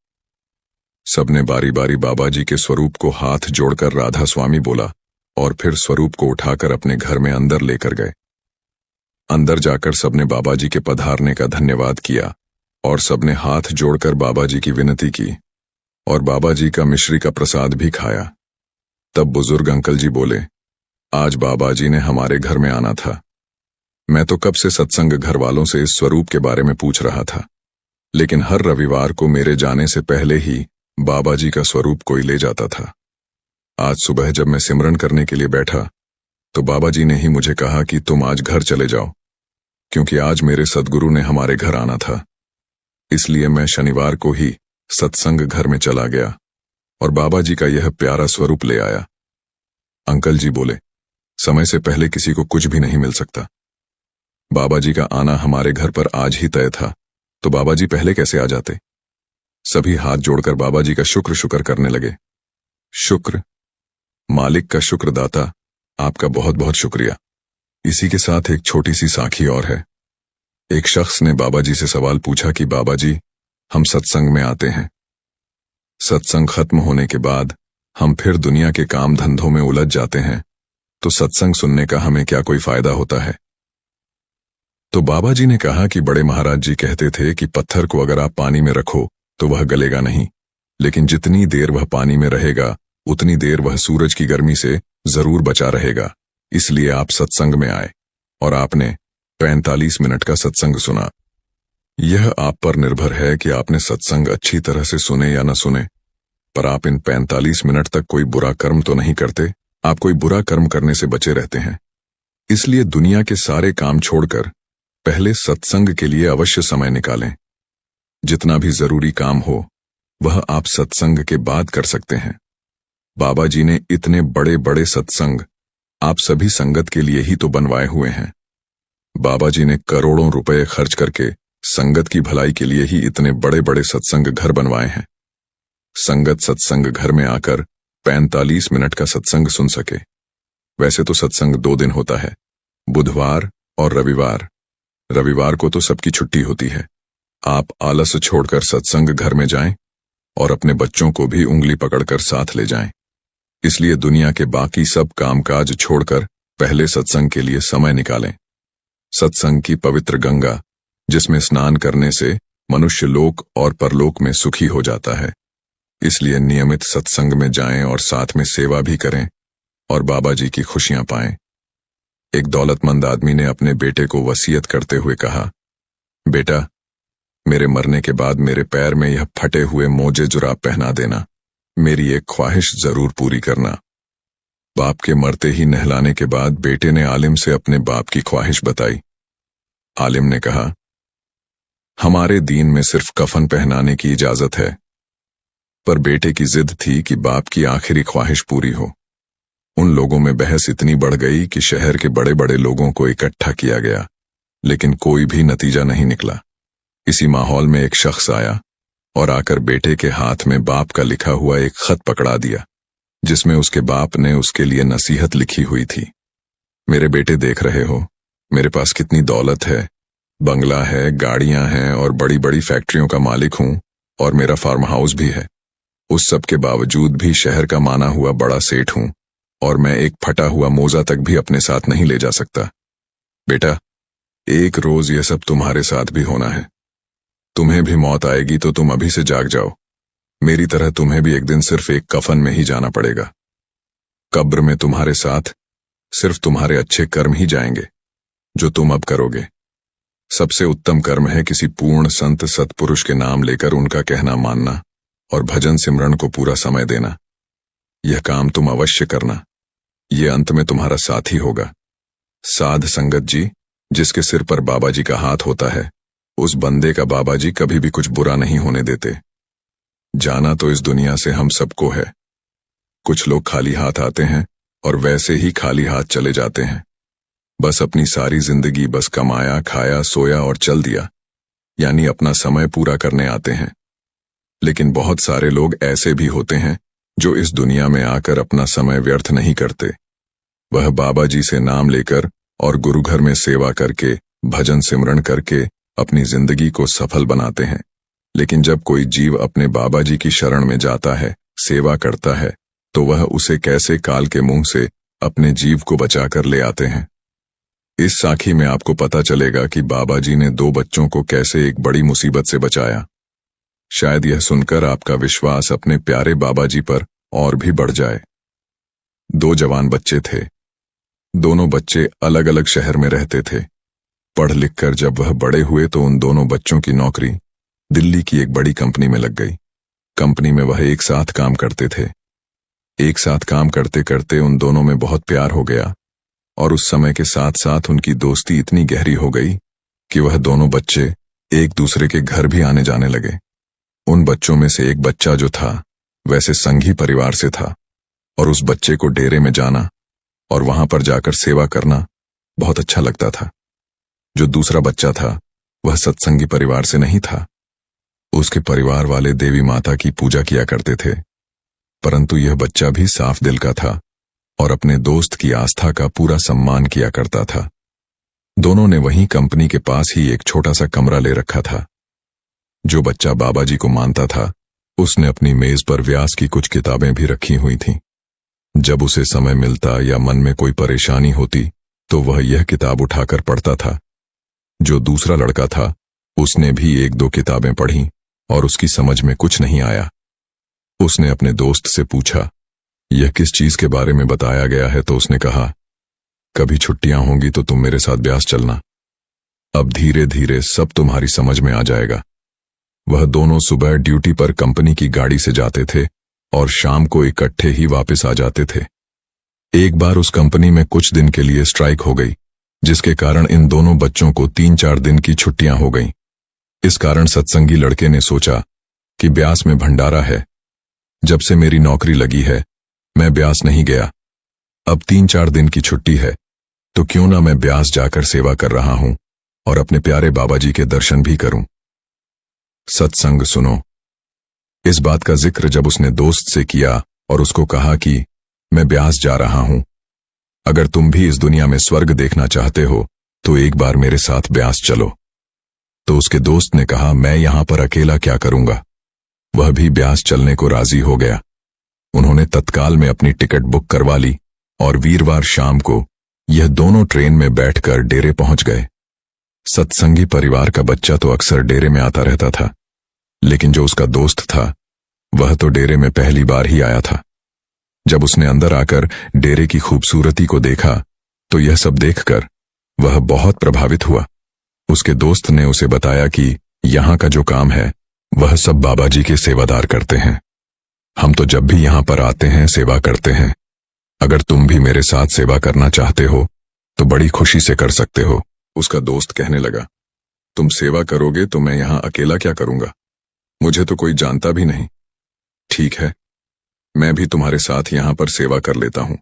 सबने बारी बारी बाबा जी के स्वरूप को हाथ जोड़कर राधा स्वामी बोला और फिर स्वरूप को उठाकर अपने घर में अंदर लेकर गए। अंदर जाकर सबने बाबा जी के पधारने का धन्यवाद किया और सबने हाथ जोड़कर बाबा जी की विनती की और बाबा जी का मिश्री का प्रसाद भी खाया। तब बुजुर्ग अंकल जी बोले, आज बाबा जी ने हमारे घर में आना था, मैं तो कब से सत्संग घर वालों से इस स्वरूप के बारे में पूछ रहा था, लेकिन हर रविवार को मेरे जाने से पहले ही बाबा जी का स्वरूप कोई ले जाता था। आज सुबह जब मैं सिमरन करने के लिए बैठा तो बाबा जी ने ही मुझे कहा कि तुम आज घर चले जाओ, क्योंकि आज मेरे सद्गुरु ने हमारे घर आना था। इसलिए मैं शनिवार को ही सत्संग घर में चला गया और बाबा जी का यह प्यारा स्वरूप ले आया। अंकल जी बोले, समय से पहले किसी को कुछ भी नहीं मिल सकता। बाबा जी का आना हमारे घर पर आज ही तय था, तो बाबा जी पहले कैसे आ जाते? सभी हाथ जोड़कर बाबा जी का शुक्र करने लगे। शुक्र, मालिक का शुक्रदाता, आपका बहुत बहुत शुक्रिया। इसी के साथ एक छोटी सी साखी और है। एक शख्स ने बाबा जी से सवाल पूछा कि बाबा जी हम सत्संग में आते हैं, सत्संग खत्म होने के बाद हम फिर दुनिया के काम धंधों में उलझ जाते हैं, तो सत्संग सुनने का हमें क्या कोई फायदा होता है? तो बाबा जी ने कहा कि बड़े महाराज जी कहते थे कि पत्थर को अगर आप पानी में रखो तो वह गलेगा नहीं, लेकिन जितनी देर वह पानी में रहेगा उतनी देर वह सूरज की गर्मी से जरूर बचा रहेगा। इसलिए आप सत्संग में आए और आपने 45 मिनट का सत्संग सुना। यह आप पर निर्भर है कि आपने सत्संग अच्छी तरह से सुने या न सुने, पर आप इन 45 मिनट तक कोई बुरा कर्म तो नहीं करते, आप कोई बुरा कर्म करने से बचे रहते हैं। इसलिए दुनिया के सारे काम छोड़कर पहले सत्संग के लिए अवश्य समय निकालें। जितना भी जरूरी काम हो वह आप सत्संग के बाद कर सकते हैं। बाबा जी ने इतने बड़े बड़े सत्संग आप सभी संगत के लिए ही तो बनवाए हुए हैं। बाबा जी ने करोड़ों रुपए खर्च करके संगत की भलाई के लिए ही इतने बड़े बड़े सत्संग घर बनवाए हैं। संगत सत्संग घर में आकर 45 मिनट का सत्संग सुन सके। वैसे तो सत्संग 2 दिन होता है, बुधवार और रविवार को तो सबकी छुट्टी होती है। आप आलस छोड़कर सत्संग घर में जाएं और अपने बच्चों को भी उंगली पकड़कर साथ ले जाएं। इसलिए दुनिया के बाकी सब कामकाज छोड़कर पहले सत्संग के लिए समय निकालें। सत्संग की पवित्र गंगा, जिसमें स्नान करने से मनुष्य लोक और परलोक में सुखी हो जाता है। इसलिए नियमित सत्संग में जाएं और साथ में सेवा भी करें और बाबा जी की खुशियां पाएं। एक दौलतमंद आदमी ने अपने बेटे को वसीयत करते हुए कहा, बेटा, मेरे मरने के बाद मेरे पैर में यह फटे हुए मोजे जुराब पहना देना। मेरी एक ख्वाहिश जरूर पूरी करना। बाप के मरते ही नहलाने के बाद बेटे ने आलिम से अपने बाप की ख्वाहिश बताई। आलिम ने कहा, हमारे दीन में सिर्फ कफन पहनाने की इजाजत है। पर बेटे की जिद थी कि बाप की आखिरी ख्वाहिश पूरी हो। उन लोगों में बहस इतनी बढ़ गई कि शहर के बड़े बड़े लोगों को इकट्ठा किया गया, लेकिन कोई भी नतीजा नहीं निकला। इसी माहौल में एक शख्स आया और आकर बेटे के हाथ में बाप का लिखा हुआ एक खत पकड़ा दिया, जिसमें उसके बाप ने उसके लिए नसीहत लिखी हुई थी। मेरे बेटे, देख रहे हो मेरे पास कितनी दौलत है, बंगला है, गाड़ियां हैं और बड़ी बड़ी फैक्ट्रियों का मालिक हूं और मेरा फार्म हाउस भी है। उस सब के बावजूद भी शहर का माना हुआ बड़ा सेठ हूं और मैं एक फटा हुआ मोजा तक भी अपने साथ नहीं ले जा सकता। बेटा, एक रोज यह सब तुम्हारे साथ भी होना है। तुम्हें भी मौत आएगी तो तुम अभी से जाग जाओ। मेरी तरह तुम्हें भी एक दिन सिर्फ एक कफन में ही जाना पड़ेगा। कब्र में तुम्हारे साथ सिर्फ तुम्हारे अच्छे कर्म ही जाएंगे जो तुम अब करोगे। सबसे उत्तम कर्म है किसी पूर्ण संत सत्पुरुष के नाम लेकर उनका कहना मानना और भजन सिमरन को पूरा समय देना। यह काम तुम अवश्य करना। यह अंत में तुम्हारा साथी होगा। साध संगत जी, जिसके सिर पर बाबा जी का हाथ होता है, उस बंदे का बाबा जी कभी भी कुछ बुरा नहीं होने देते। जाना तो इस दुनिया से हम सबको है। कुछ लोग खाली हाथ आते हैं और वैसे ही खाली हाथ चले जाते हैं। बस अपनी सारी जिंदगी बस कमाया, खाया, सोया और चल दिया, यानी अपना समय पूरा करने आते हैं। लेकिन बहुत सारे लोग ऐसे भी होते हैं जो इस दुनिया में आकर अपना समय व्यर्थ नहीं करते। वह बाबा जी से नाम लेकर और गुरु घर में सेवा करके, भजन सिमरन करके अपनी जिंदगी को सफल बनाते हैं। लेकिन जब कोई जीव अपने बाबा जी की शरण में जाता है, सेवा करता है, तो वह उसे कैसे काल के मुंह से अपने जीव को बचाकर ले आते हैं। इस साखी में आपको पता चलेगा कि बाबा जी ने 2 बच्चों को कैसे एक बड़ी मुसीबत से बचाया। शायद यह सुनकर आपका विश्वास अपने प्यारे बाबा जी पर और भी बढ़ जाए। 2 जवान बच्चे थे। दोनों बच्चे अलग अलग शहर में रहते थे। पढ़ लिख कर जब वह बड़े हुए तो उन दोनों बच्चों की नौकरी दिल्ली की एक बड़ी कंपनी में लग गई। कंपनी में वह एक साथ काम करते थे। एक साथ काम करते करते उन दोनों में बहुत प्यार हो गया और उस समय के साथ साथ उनकी दोस्ती इतनी गहरी हो गई कि वह दोनों बच्चे एक दूसरे के घर भी आने जाने लगे। उन बच्चों में से एक बच्चा जो था वैसे संघी परिवार से था और उस बच्चे को डेरे में जाना और वहां पर जाकर सेवा करना बहुत अच्छा लगता था। जो दूसरा बच्चा था वह सत्संगी परिवार से नहीं था। उसके परिवार वाले देवी माता की पूजा किया करते थे, परंतु यह बच्चा भी साफ दिल का था और अपने दोस्त की आस्था का पूरा सम्मान किया करता था। दोनों ने वहीं कंपनी के पास ही एक छोटा सा कमरा ले रखा था। जो बच्चा बाबा जी को मानता था, उसने अपनी मेज पर व्यास की कुछ किताबें भी रखी हुई थीं। जब उसे समय मिलता या मन में कोई परेशानी होती तो वह यह किताब उठाकर पढ़ता था। जो दूसरा लड़का था उसने भी 1-2 किताबें पढ़ीं और उसकी समझ में कुछ नहीं आया। उसने अपने दोस्त से पूछा, यह किस चीज के बारे में बताया गया है? तो उसने कहा, कभी छुट्टियां होंगी तो तुम मेरे साथ ब्यास चलना। अब धीरे धीरे सब तुम्हारी समझ में आ जाएगा। वह दोनों सुबह ड्यूटी पर कंपनी की गाड़ी से जाते थे और शाम को इकट्ठे ही वापस आ जाते थे। एक बार उस कंपनी में कुछ दिन के लिए स्ट्राइक हो गई, जिसके कारण इन दोनों बच्चों को 3-4 दिन की छुट्टियां हो गईं। इस कारण सत्संगी लड़के ने सोचा कि ब्यास में भंडारा है। जब से मेरी नौकरी लगी है मैं ब्यास नहीं गया। अब 3-4 दिन की छुट्टी है तो क्यों ना मैं ब्यास जाकर सेवा कर रहा हूं और अपने प्यारे बाबा जी के दर्शन भी करूं। सत्संग सुनो। इस बात का जिक्र जब उसने दोस्त से किया और उसको कहा कि मैं ब्यास जा रहा हूं, अगर तुम भी इस दुनिया में स्वर्ग देखना चाहते हो तो एक बार मेरे साथ ब्यास चलो। तो उसके दोस्त ने कहा, मैं यहां पर अकेला क्या करूंगा। वह भी ब्यास चलने को राजी हो गया। उन्होंने तत्काल में अपनी टिकट बुक करवा ली और वीरवार शाम को यह दोनों ट्रेन में बैठकर डेरे पहुंच गए। सत्संगी परिवार का बच्चा तो अक्सर डेरे में आता रहता था, लेकिन जो उसका दोस्त था वह तो डेरे में पहली बार ही आया था। जब उसने अंदर आकर डेरे की खूबसूरती को देखा तो यह सब देखकर वह बहुत प्रभावित हुआ। उसके दोस्त ने उसे बताया कि यहां का जो काम है वह सब बाबा जी के सेवादार करते हैं। हम तो जब भी यहां पर आते हैं सेवा करते हैं। अगर तुम भी मेरे साथ सेवा करना चाहते हो तो बड़ी खुशी से कर सकते हो। उसका दोस्त कहने लगा, तुम सेवा करोगे तो मैं यहां अकेला क्या करूंगा, मुझे तो कोई जानता भी नहीं। ठीक है, मैं भी तुम्हारे साथ यहां पर सेवा कर लेता हूं।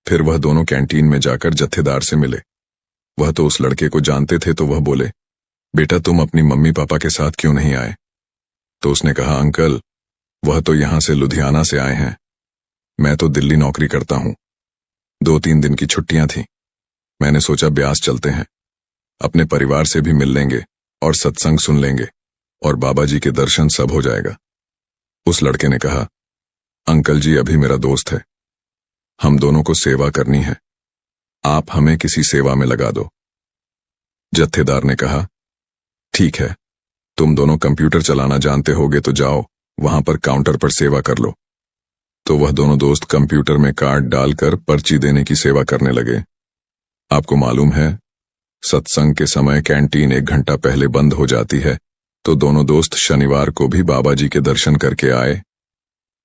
फिर वह दोनों कैंटीन में जाकर जत्थेदार से मिले। वह तो उस लड़के को जानते थे, तो वह बोले, बेटा तुम अपनी मम्मी पापा के साथ क्यों नहीं आए। तो उसने कहा, अंकल वह तो यहां से लुधियाना से आए हैं, मैं तो दिल्ली नौकरी करता हूं। 2-3 दिन की छुट्टियां थी, मैंने सोचा ब्यास चलते हैं, अपने परिवार से भी मिल लेंगे और सत्संग सुन लेंगे और बाबा जी के दर्शन सब हो जाएगा। उस लड़के ने कहा, अंकल जी अभी मेरा दोस्त है, हम दोनों को सेवा करनी है, आप हमें किसी सेवा में लगा दो। जत्थेदार ने कहा, ठीक है, तुम दोनों कंप्यूटर चलाना जानते होगे तो जाओ वहां पर काउंटर पर सेवा कर लो। तो वह दोनों दोस्त कंप्यूटर में कार्ड डालकर पर्ची देने की सेवा करने लगे। आपको मालूम है, सत्संग के समय कैंटीन 1 घंटा पहले बंद हो जाती है, तो दोनों दोस्त शनिवार को भी बाबा जी के दर्शन करके आए।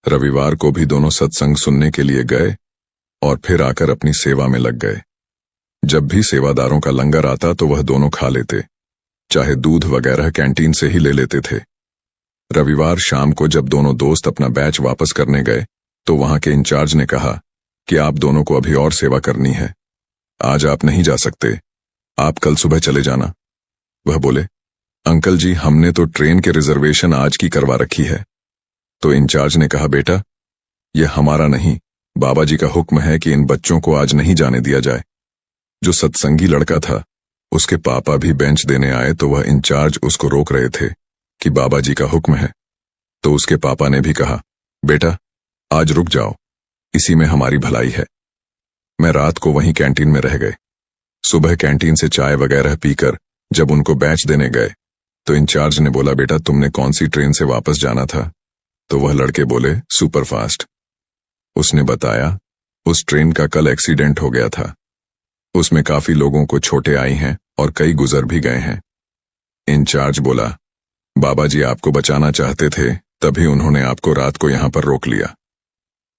रविवार को भी दोनों सत्संग सुनने के लिए गए और फिर आकर अपनी सेवा में लग गए। जब भी सेवादारों का लंगर आता तो वह दोनों खा लेते, चाहे दूध वगैरह कैंटीन से ही ले लेते थे। रविवार शाम को जब दोनों दोस्त अपना बैच वापस करने गए तो वहां के इंचार्ज ने कहा कि आप दोनों को अभी और सेवा करनी है, आज आप नहीं जा सकते, आप कल सुबह चले जाना। वह बोले, अंकल जी हमने तो ट्रेन के रिजर्वेशन आज की करवा रखी है। तो इंचार्ज ने कहा, बेटा यह हमारा नहीं, बाबा जी का हुक्म है कि इन बच्चों को आज नहीं जाने दिया जाए। जो सत्संगी लड़का था उसके पापा भी बेंच देने आए तो वह इंचार्ज उसको रोक रहे थे कि बाबा जी का हुक्म है। तो उसके पापा ने भी कहा, बेटा आज रुक जाओ, इसी में हमारी भलाई है। मैं रात को वहीं कैंटीन में रह गए। सुबह कैंटीन से चाय वगैरह पीकर जब उनको बैच देने गए तो इंचार्ज ने बोला, बेटा तुमने कौन सी ट्रेन से वापस जाना था। तो वह लड़के बोले, सुपरफास्ट। उसने बताया, उस ट्रेन का कल एक्सीडेंट हो गया था, उसमें काफी लोगों को चोटें आई हैं और कई गुजर भी गए हैं। इंचार्ज बोला, बाबा जी आपको बचाना चाहते थे, तभी उन्होंने आपको रात को यहां पर रोक लिया।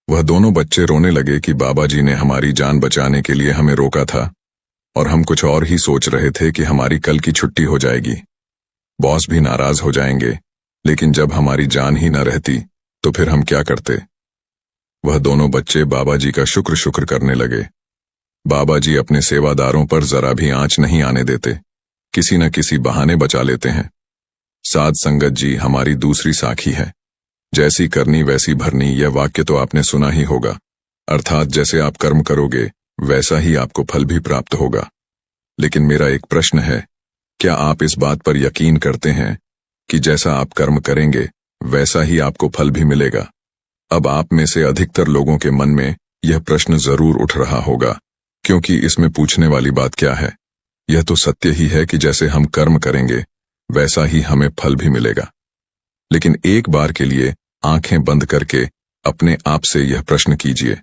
वह दोनों बच्चे रोने लगे कि बाबा जी ने हमारी जान बचाने के लिए हमें रोका था और हम कुछ और ही सोच रहे थे कि हमारी कल की छुट्टी हो जाएगी, बॉस भी नाराज हो जाएंगे, लेकिन जब हमारी जान ही न रहती तो फिर हम क्या करते। वह दोनों बच्चे बाबा जी का शुक्र करने लगे। बाबा जी अपने सेवादारों पर जरा भी आंच नहीं आने देते, किसी न किसी बहाने बचा लेते हैं। साध संगत जी हमारी दूसरी साखी है, जैसी करनी वैसी भरनी, यह वाक्य तो आपने सुना ही होगा। अर्थात जैसे आप कर्म करोगे वैसा ही आपको फल भी प्राप्त होगा। लेकिन मेरा एक प्रश्न है, क्या आप इस बात पर यकीन करते हैं कि जैसा आप कर्म करेंगे वैसा ही आपको फल भी मिलेगा? अब आप में से अधिकतर लोगों के मन में यह प्रश्न जरूर उठ रहा होगा, क्योंकि इसमें पूछने वाली बात क्या है, यह तो सत्य ही है कि जैसे हम कर्म करेंगे वैसा ही हमें फल भी मिलेगा। लेकिन एक बार के लिए आंखें बंद करके अपने आप से यह प्रश्न कीजिए,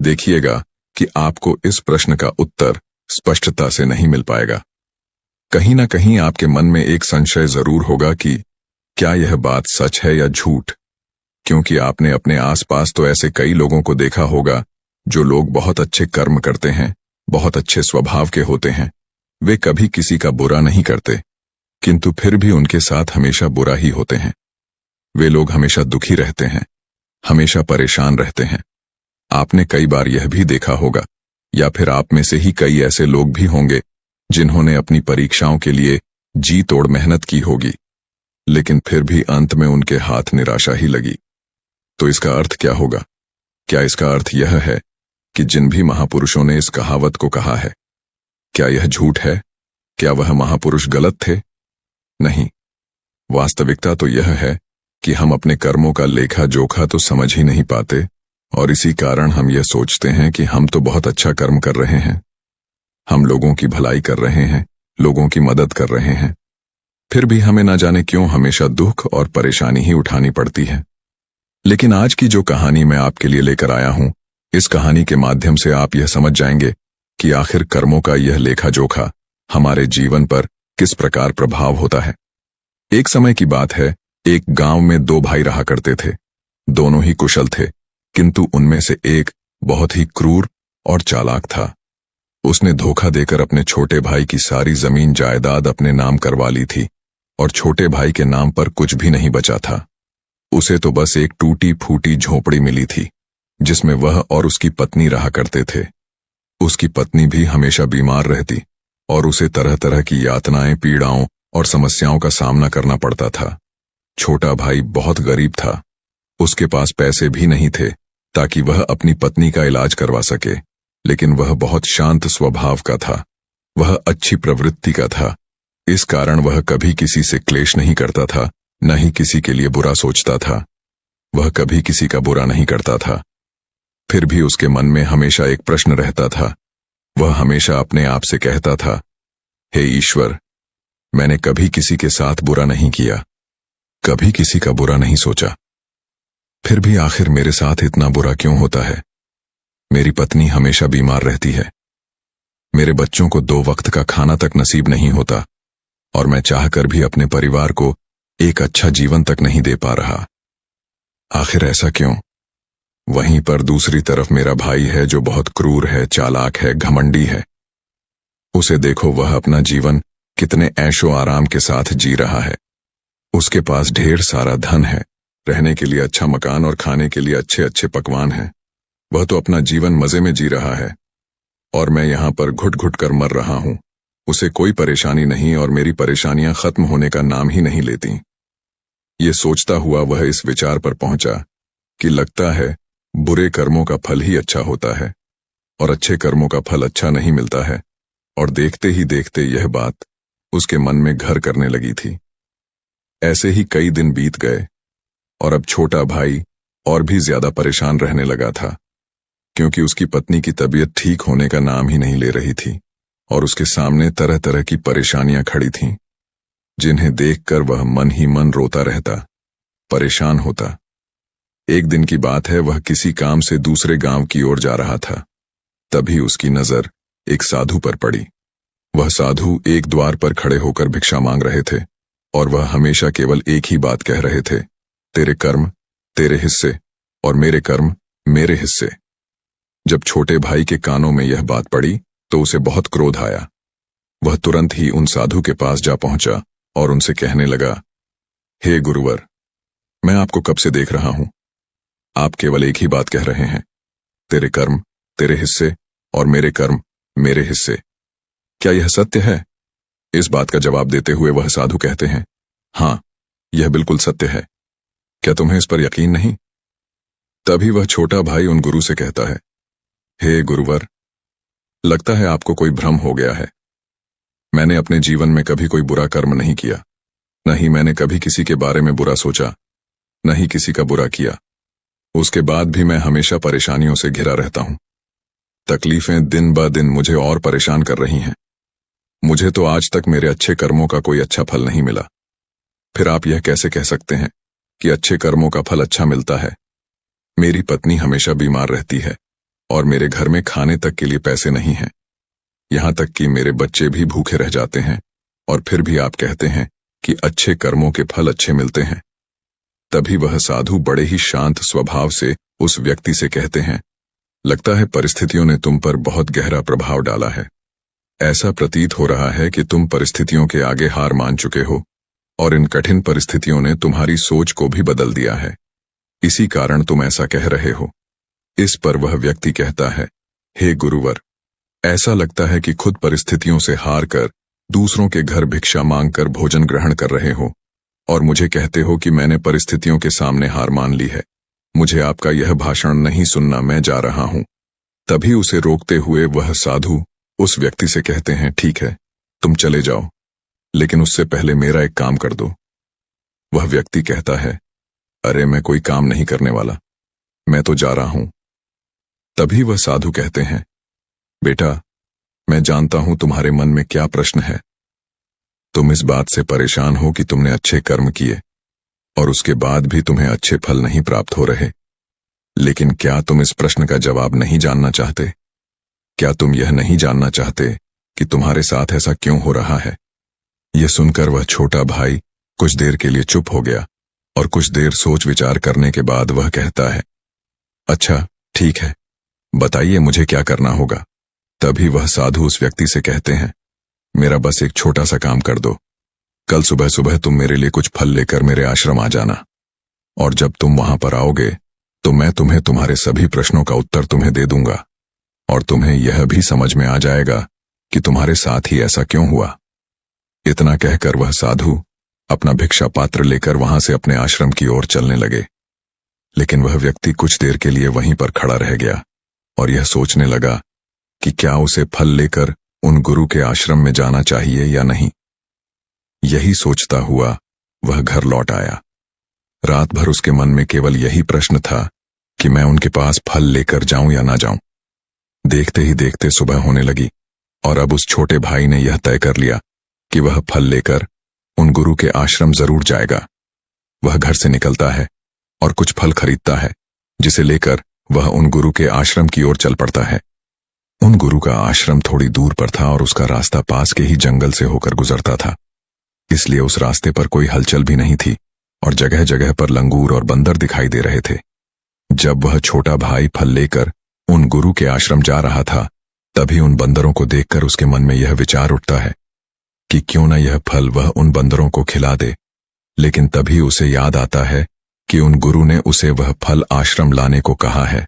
देखिएगा कि आपको इस प्रश्न का उत्तर स्पष्टता से नहीं मिल पाएगा। कहीं ना कहीं आपके मन में एक संशय जरूर होगा कि क्या यह बात सच है या झूठ, क्योंकि आपने अपने आसपास तो ऐसे कई लोगों को देखा होगा जो लोग बहुत अच्छे कर्म करते हैं, बहुत अच्छे स्वभाव के होते हैं, वे कभी किसी का बुरा नहीं करते, किंतु फिर भी उनके साथ हमेशा बुरा ही होते हैं। वे लोग हमेशा दुखी रहते हैं, हमेशा परेशान रहते हैं। आपने कई बार यह भी देखा होगा, या फिर आप में से ही कई ऐसे लोग भी होंगे जिन्होंने अपनी परीक्षाओं के लिए जी तोड़ मेहनत की होगी, लेकिन फिर भी अंत में उनके हाथ निराशा ही लगी। तो इसका अर्थ क्या होगा? क्या इसका अर्थ यह है कि जिन भी महापुरुषों ने इस कहावत को कहा है, क्या यह झूठ है? क्या वह महापुरुष गलत थे? नहीं। वास्तविकता तो यह है कि हम अपने कर्मों का लेखा जोखा तो समझ ही नहीं पाते, और इसी कारण हम यह सोचते हैं कि हम तो बहुत अच्छा कर्म कर रहे हैं, हम लोगों की भलाई कर रहे हैं, लोगों की मदद कर रहे हैं। फिर भी हमें ना जाने क्यों हमेशा दुख और परेशानी ही उठानी पड़ती है। लेकिन आज की जो कहानी मैं आपके लिए लेकर आया हूं, इस कहानी के माध्यम से आप यह समझ जाएंगे कि आखिर कर्मों का यह लेखा जोखा हमारे जीवन पर किस प्रकार प्रभाव होता है। एक समय की बात है, एक गांव में दो भाई रहा करते थे। दोनों ही कुशल थे, किंतु उनमें से एक बहुत ही क्रूर और चालाक था। उसने धोखा देकर अपने छोटे भाई की सारी जमीन जायदाद अपने नाम करवा ली थी, और छोटे भाई के नाम पर कुछ भी नहीं बचा था। उसे तो बस एक टूटी फूटी झोपड़ी मिली थी, जिसमें वह और उसकी पत्नी रहा करते थे। उसकी पत्नी भी हमेशा बीमार रहती, और उसे तरह तरह की यातनाएं, पीड़ाओं और समस्याओं का सामना करना पड़ता था। छोटा भाई बहुत गरीब था, उसके पास पैसे भी नहीं थे ताकि वह अपनी पत्नी का इलाज करवा सके, लेकिन वह बहुत शांत स्वभाव का था, वह अच्छी प्रवृत्ति का था। इस कारण वह कभी किसी से क्लेश नहीं करता था, न ही किसी के लिए बुरा सोचता था। वह कभी किसी का बुरा नहीं करता था। फिर भी उसके मन में हमेशा एक प्रश्न रहता था। वह हमेशा अपने आप से कहता था, हे ईश्वर, मैंने कभी किसी के साथ बुरा नहीं किया, कभी किसी का बुरा नहीं सोचा, फिर भी आखिर मेरे साथ इतना बुरा क्यों होता है? मेरी पत्नी हमेशा बीमार रहती है, मेरे बच्चों को 2 वक्त का खाना तक नसीब नहीं होता, और मैं चाहकर भी अपने परिवार को एक अच्छा जीवन तक नहीं दे पा रहा। आखिर ऐसा क्यों? वहीं पर दूसरी तरफ मेरा भाई है जो बहुत क्रूर है, चालाक है, घमंडी है। उसे देखो, वह अपना जीवन कितने ऐशो आराम के साथ जी रहा है। उसके पास ढेर सारा धन है, रहने के लिए अच्छा मकान और खाने के लिए अच्छे अच्छे पकवान हैं। वह तो अपना जीवन मजे में जी रहा है, और मैं यहां पर घुट घुट कर मर रहा हूं। उसे कोई परेशानी नहीं, और मेरी परेशानियां खत्म होने का नाम ही नहीं लेती। ये सोचता हुआ वह इस विचार पर पहुंचा कि लगता है बुरे कर्मों का फल ही अच्छा होता है, और अच्छे कर्मों का फल अच्छा नहीं मिलता है। और देखते ही देखते यह बात उसके मन में घर करने लगी थी। ऐसे ही कई दिन बीत गए, और अब छोटा भाई और भी ज्यादा परेशान रहने लगा था, क्योंकि उसकी पत्नी की तबीयत ठीक होने का नाम ही नहीं ले रही थी, और उसके सामने तरह तरह की परेशानियां खड़ी थीं, जिन्हें देखकर वह मन ही मन रोता रहता, परेशान होता। एक दिन की बात है, वह किसी काम से दूसरे गांव की ओर जा रहा था। तभी उसकी नजर एक साधु पर पड़ी। वह साधु एक द्वार पर खड़े होकर भिक्षा मांग रहे थे, और वह हमेशा केवल एक ही बात कह रहे थे, तेरे कर्म तेरे हिस्से, और मेरे कर्म मेरे हिस्से। जब छोटे भाई के कानों में यह बात पड़ी तो उसे बहुत क्रोध आया। वह तुरंत ही उन साधु के पास जा पहुंचा और उनसे कहने लगा, हे गुरुवर, मैं आपको कब से देख रहा हूं, आप केवल एक ही बात कह रहे हैं, तेरे कर्म तेरे हिस्से और मेरे कर्म मेरे हिस्से। क्या यह सत्य है? इस बात का जवाब देते हुए वह साधु कहते हैं, हाँ, यह बिल्कुल सत्य है। क्या तुम्हें इस पर यकीन नहीं? तभी वह छोटा भाई उन गुरु से कहता है, हे गुरुवर, लगता है आपको कोई भ्रम हो गया है। मैंने अपने जीवन में कभी कोई बुरा कर्म नहीं किया, न ही मैंने कभी किसी के बारे में बुरा सोचा, न ही किसी का बुरा किया। उसके बाद भी मैं हमेशा परेशानियों से घिरा रहता हूं। तकलीफें दिन ब दिन मुझे और परेशान कर रही हैं। मुझे तो आज तक मेरे अच्छे कर्मों का कोई अच्छा फल नहीं मिला। फिर आप यह कैसे कह सकते हैं कि अच्छे कर्मों का फल अच्छा मिलता है? मेरी पत्नी हमेशा बीमार रहती है, और मेरे घर में खाने तक के लिए पैसे नहीं हैं। यहां तक कि मेरे बच्चे भी भूखे रह जाते हैं, और फिर भी आप कहते हैं कि अच्छे कर्मों के फल अच्छे मिलते हैं। तभी वह साधु बड़े ही शांत स्वभाव से उस व्यक्ति से कहते हैं, लगता है परिस्थितियों ने तुम पर बहुत गहरा प्रभाव डाला है। ऐसा प्रतीत हो रहा है कि तुम परिस्थितियों के आगे हार मान चुके हो, और इन कठिन परिस्थितियों ने तुम्हारी सोच को भी बदल दिया है। इसी कारण तुम ऐसा कह रहे हो। इस पर वह व्यक्ति कहता है, हे गुरुवर, ऐसा लगता है कि खुद परिस्थितियों से हार कर दूसरों के घर भिक्षा मांगकर भोजन ग्रहण कर रहे हो, और मुझे कहते हो कि मैंने परिस्थितियों के सामने हार मान ली है। मुझे आपका यह भाषण नहीं सुनना, मैं जा रहा हूं। तभी उसे रोकते हुए वह साधु उस व्यक्ति से कहते हैं, ठीक है, तुम चले जाओ, लेकिन उससे पहले मेरा एक काम कर दो। वह व्यक्ति कहता है, अरे मैं कोई काम नहीं करने वाला, मैं तो जा रहा हूं। तभी वह साधु कहते हैं, बेटा, मैं जानता हूं तुम्हारे मन में क्या प्रश्न है। तुम इस बात से परेशान हो कि तुमने अच्छे कर्म किए और उसके बाद भी तुम्हें अच्छे फल नहीं प्राप्त हो रहे। लेकिन क्या तुम इस प्रश्न का जवाब नहीं जानना चाहते? क्या तुम यह नहीं जानना चाहते कि तुम्हारे साथ ऐसा क्यों हो रहा है? यह सुनकर वह छोटा भाई कुछ देर के लिए चुप हो गया और कुछ देर सोच विचार करने के बाद वह कहता है, अच्छा ठीक है, बताइए मुझे क्या करना होगा। तभी वह साधु उस व्यक्ति से कहते हैं, मेरा बस एक छोटा सा काम कर दो। कल सुबह सुबह तुम मेरे लिए कुछ फल लेकर मेरे आश्रम आ जाना, और जब तुम वहां पर आओगे तो मैं तुम्हें तुम्हारे सभी प्रश्नों का उत्तर तुम्हें दे दूंगा, और तुम्हें यह भी समझ में आ जाएगा कि तुम्हारे साथ ही ऐसा क्यों हुआ। इतना कहकर वह साधु अपना भिक्षा पात्र लेकर वहां से अपने आश्रम की ओर चलने लगे। लेकिन वह व्यक्ति कुछ देर के लिए वहीं पर खड़ा रह गया और यह सोचने लगा कि क्या उसे फल लेकर उन गुरु के आश्रम में जाना चाहिए या नहीं। यही सोचता हुआ वह घर लौट आया। रात भर उसके मन में केवल यही प्रश्न था कि मैं उनके पास फल लेकर जाऊं या ना जाऊं। देखते ही देखते सुबह होने लगी और अब उस छोटे भाई ने यह तय कर लिया कि वह फल लेकर उन गुरु के आश्रम जरूर जाएगा। वह घर से निकलता है और कुछ फल खरीदता है, जिसे लेकर वह उन गुरु के आश्रम की ओर चल पड़ता है। उन गुरु का आश्रम थोड़ी दूर पर था और उसका रास्ता पास के ही जंगल से होकर गुजरता था, इसलिए उस रास्ते पर कोई हलचल भी नहीं थी और जगह जगह पर लंगूर और बंदर दिखाई दे रहे थे। जब वह छोटा भाई फल लेकर उन गुरु के आश्रम जा रहा था, तभी उन बंदरों को देखकर उसके मन में यह विचार उठता है कि क्यों न यह फल वह उन बंदरों को खिला दे। लेकिन तभी उसे याद आता है कि उन गुरु ने उसे वह फल आश्रम लाने को कहा है,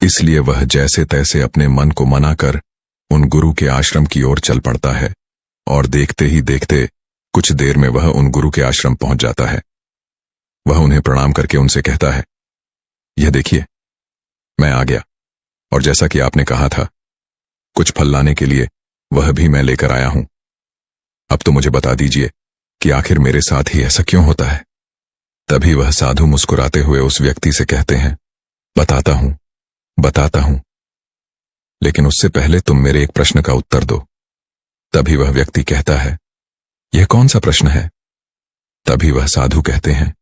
इसलिए वह जैसे तैसे अपने मन को मनाकर उन गुरु के आश्रम की ओर चल पड़ता है और देखते ही देखते कुछ देर में वह उन गुरु के आश्रम पहुंच जाता है। वह उन्हें प्रणाम करके उनसे कहता है, यह देखिए, मैं आ गया और जैसा कि आपने कहा था, कुछ फल लाने के लिए वह भी मैं लेकर आया हूं। अब तो मुझे बता दीजिए कि आखिर मेरे साथ ही ऐसा क्यों होता है। तभी वह साधु मुस्कुराते हुए उस व्यक्ति से कहते हैं, बताता हूं, लेकिन उससे पहले तुम मेरे एक प्रश्न का उत्तर दो। तभी वह व्यक्ति कहता है, यह कौन सा प्रश्न है? तभी वह साधु कहते हैं,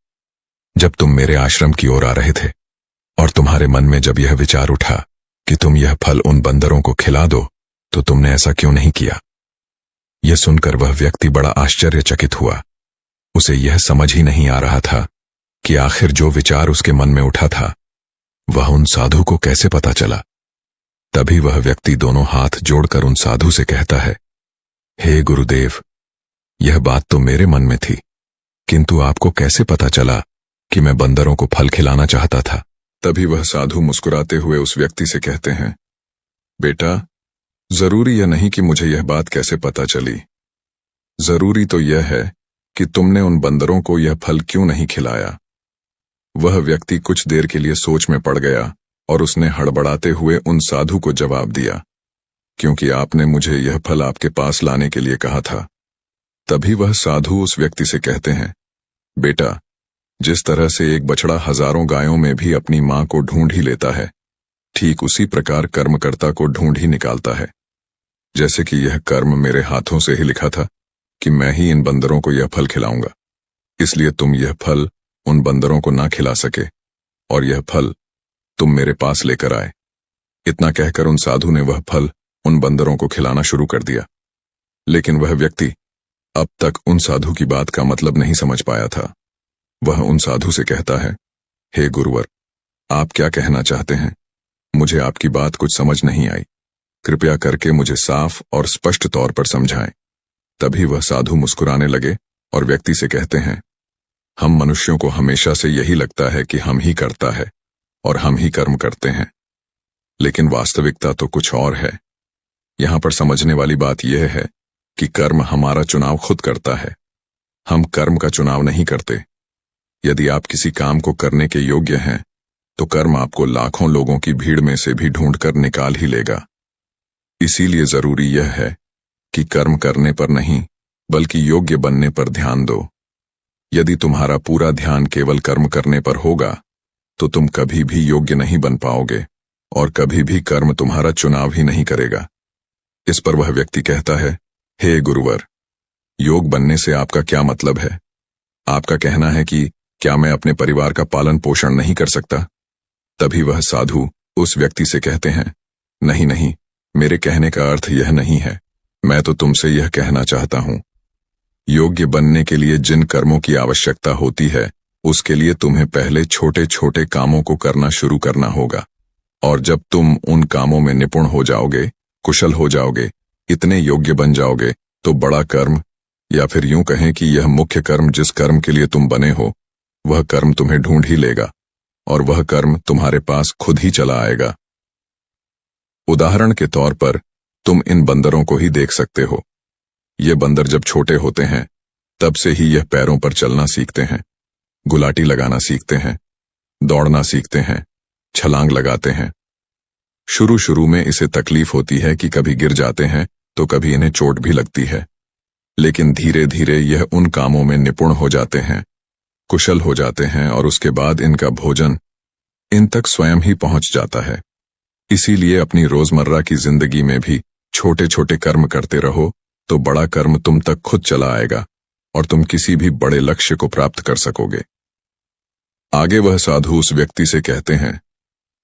जब तुम मेरे आश्रम की ओर आ रहे थे और तुम्हारे मन में जब यह विचार उठा कि तुम यह फल उन बंदरों को खिला दो, तो तुमने ऐसा क्यों नहीं किया? यह सुनकर वह व्यक्ति बड़ा आश्चर्यचकित हुआ। उसे यह समझ ही नहीं आ रहा था कि आखिर जो विचार उसके मन में उठा था वह उन साधु को कैसे पता चला। तभी वह व्यक्ति दोनों हाथ जोड़कर उन साधु से कहता है, हे गुरुदेव, यह बात तो मेरे मन में थी, किंतु आपको कैसे पता चला कि मैं बंदरों को फल खिलाना चाहता था? तभी वह साधु मुस्कुराते हुए उस व्यक्ति से कहते हैं, बेटा, जरूरी यह नहीं कि मुझे यह बात कैसे पता चली। जरूरी तो यह है कि तुमने उन बंदरों को यह फल क्यों नहीं खिलाया। वह व्यक्ति कुछ देर के लिए सोच में पड़ गया और उसने हड़बड़ाते हुए उन साधु को जवाब दिया, क्योंकि आपने मुझे यह फल आपके पास लाने के लिए कहा था। तभी वह साधु उस व्यक्ति से कहते हैं, बेटा, जिस तरह से एक बछड़ा हजारों गायों में भी अपनी मां को ढूंढ ही लेता है, ठीक उसी प्रकार कर्मकर्ता को ढूंढ ही निकालता है। जैसे कि यह कर्म मेरे हाथों से ही लिखा था कि मैं ही इन बंदरों को यह फल खिलाऊंगा, इसलिए तुम यह फल उन बंदरों को ना खिला सके और यह फल तुम मेरे पास लेकर आए। इतना कहकर उन साधु ने वह फल उन बंदरों को खिलाना शुरू कर दिया। लेकिन वह व्यक्ति अब तक उन साधु की बात का मतलब नहीं समझ पाया था। वह उन साधु से कहता है, हे गुरुवर, आप क्या कहना चाहते हैं? मुझे आपकी बात कुछ समझ नहीं आई, कृपया करके मुझे साफ और स्पष्ट तौर पर समझाएं। तभी वह साधु मुस्कुराने लगे और व्यक्ति से कहते हैं, हम मनुष्यों को हमेशा से यही लगता है कि हम ही करता है और हम ही कर्म करते हैं, लेकिन वास्तविकता तो कुछ और है। यहां पर समझने वाली बात यह है कि कर्म हमारा चुनाव खुद करता है, हम कर्म का चुनाव नहीं करते। यदि आप किसी काम को करने के योग्य हैं, तो कर्म आपको लाखों लोगों की भीड़ में से भी ढूंढकर निकाल ही लेगा। इसीलिए जरूरी यह है कि कर्म करने पर नहीं बल्कि योग्य बनने पर ध्यान दो। यदि तुम्हारा पूरा ध्यान केवल कर्म करने पर होगा तो तुम कभी भी योग्य नहीं बन पाओगे और कभी भी कर्म तुम्हारा चुनाव ही नहीं करेगा। इस पर वह व्यक्ति कहता है, हे गुरुवर, योग बनने से आपका क्या मतलब है? आपका कहना है कि क्या मैं अपने परिवार का पालन पोषण नहीं कर सकता? तभी वह साधु उस व्यक्ति से कहते हैं, नहीं नहीं, मेरे कहने का अर्थ यह नहीं है। मैं तो तुमसे यह कहना चाहता हूं, योग्य बनने के लिए जिन कर्मों की आवश्यकता होती है उसके लिए तुम्हें पहले छोटे छोटे कामों को करना शुरू करना होगा, और जब तुम उन कामों में निपुण हो जाओगे, कुशल हो जाओगे, इतने योग्य बन जाओगे, तो बड़ा कर्म, या फिर यूं कहें कि यह मुख्य कर्म जिस कर्म के लिए तुम बने हो, वह कर्म तुम्हें ढूंढ ही लेगा और वह कर्म तुम्हारे पास खुद ही चला आएगा। उदाहरण के तौर पर तुम इन बंदरों को ही देख सकते हो। ये बंदर जब छोटे होते हैं तब से ही यह पैरों पर चलना सीखते हैं, गुलाटी लगाना सीखते हैं, दौड़ना सीखते हैं, छलांग लगाते हैं। शुरू शुरू में इसे तकलीफ होती है कि कभी गिर जाते हैं तो कभी इन्हें चोट भी लगती है, लेकिन धीरे धीरे यह उन कामों में निपुण हो जाते हैं, कुशल हो जाते हैं और उसके बाद इनका भोजन इन तक स्वयं ही पहुंच जाता है। इसीलिए अपनी रोजमर्रा की जिंदगी में भी छोटे छोटे कर्म करते रहो तो बड़ा कर्म तुम तक खुद चला आएगा और तुम किसी भी बड़े लक्ष्य को प्राप्त कर सकोगे। आगे वह साधु उस व्यक्ति से कहते हैं,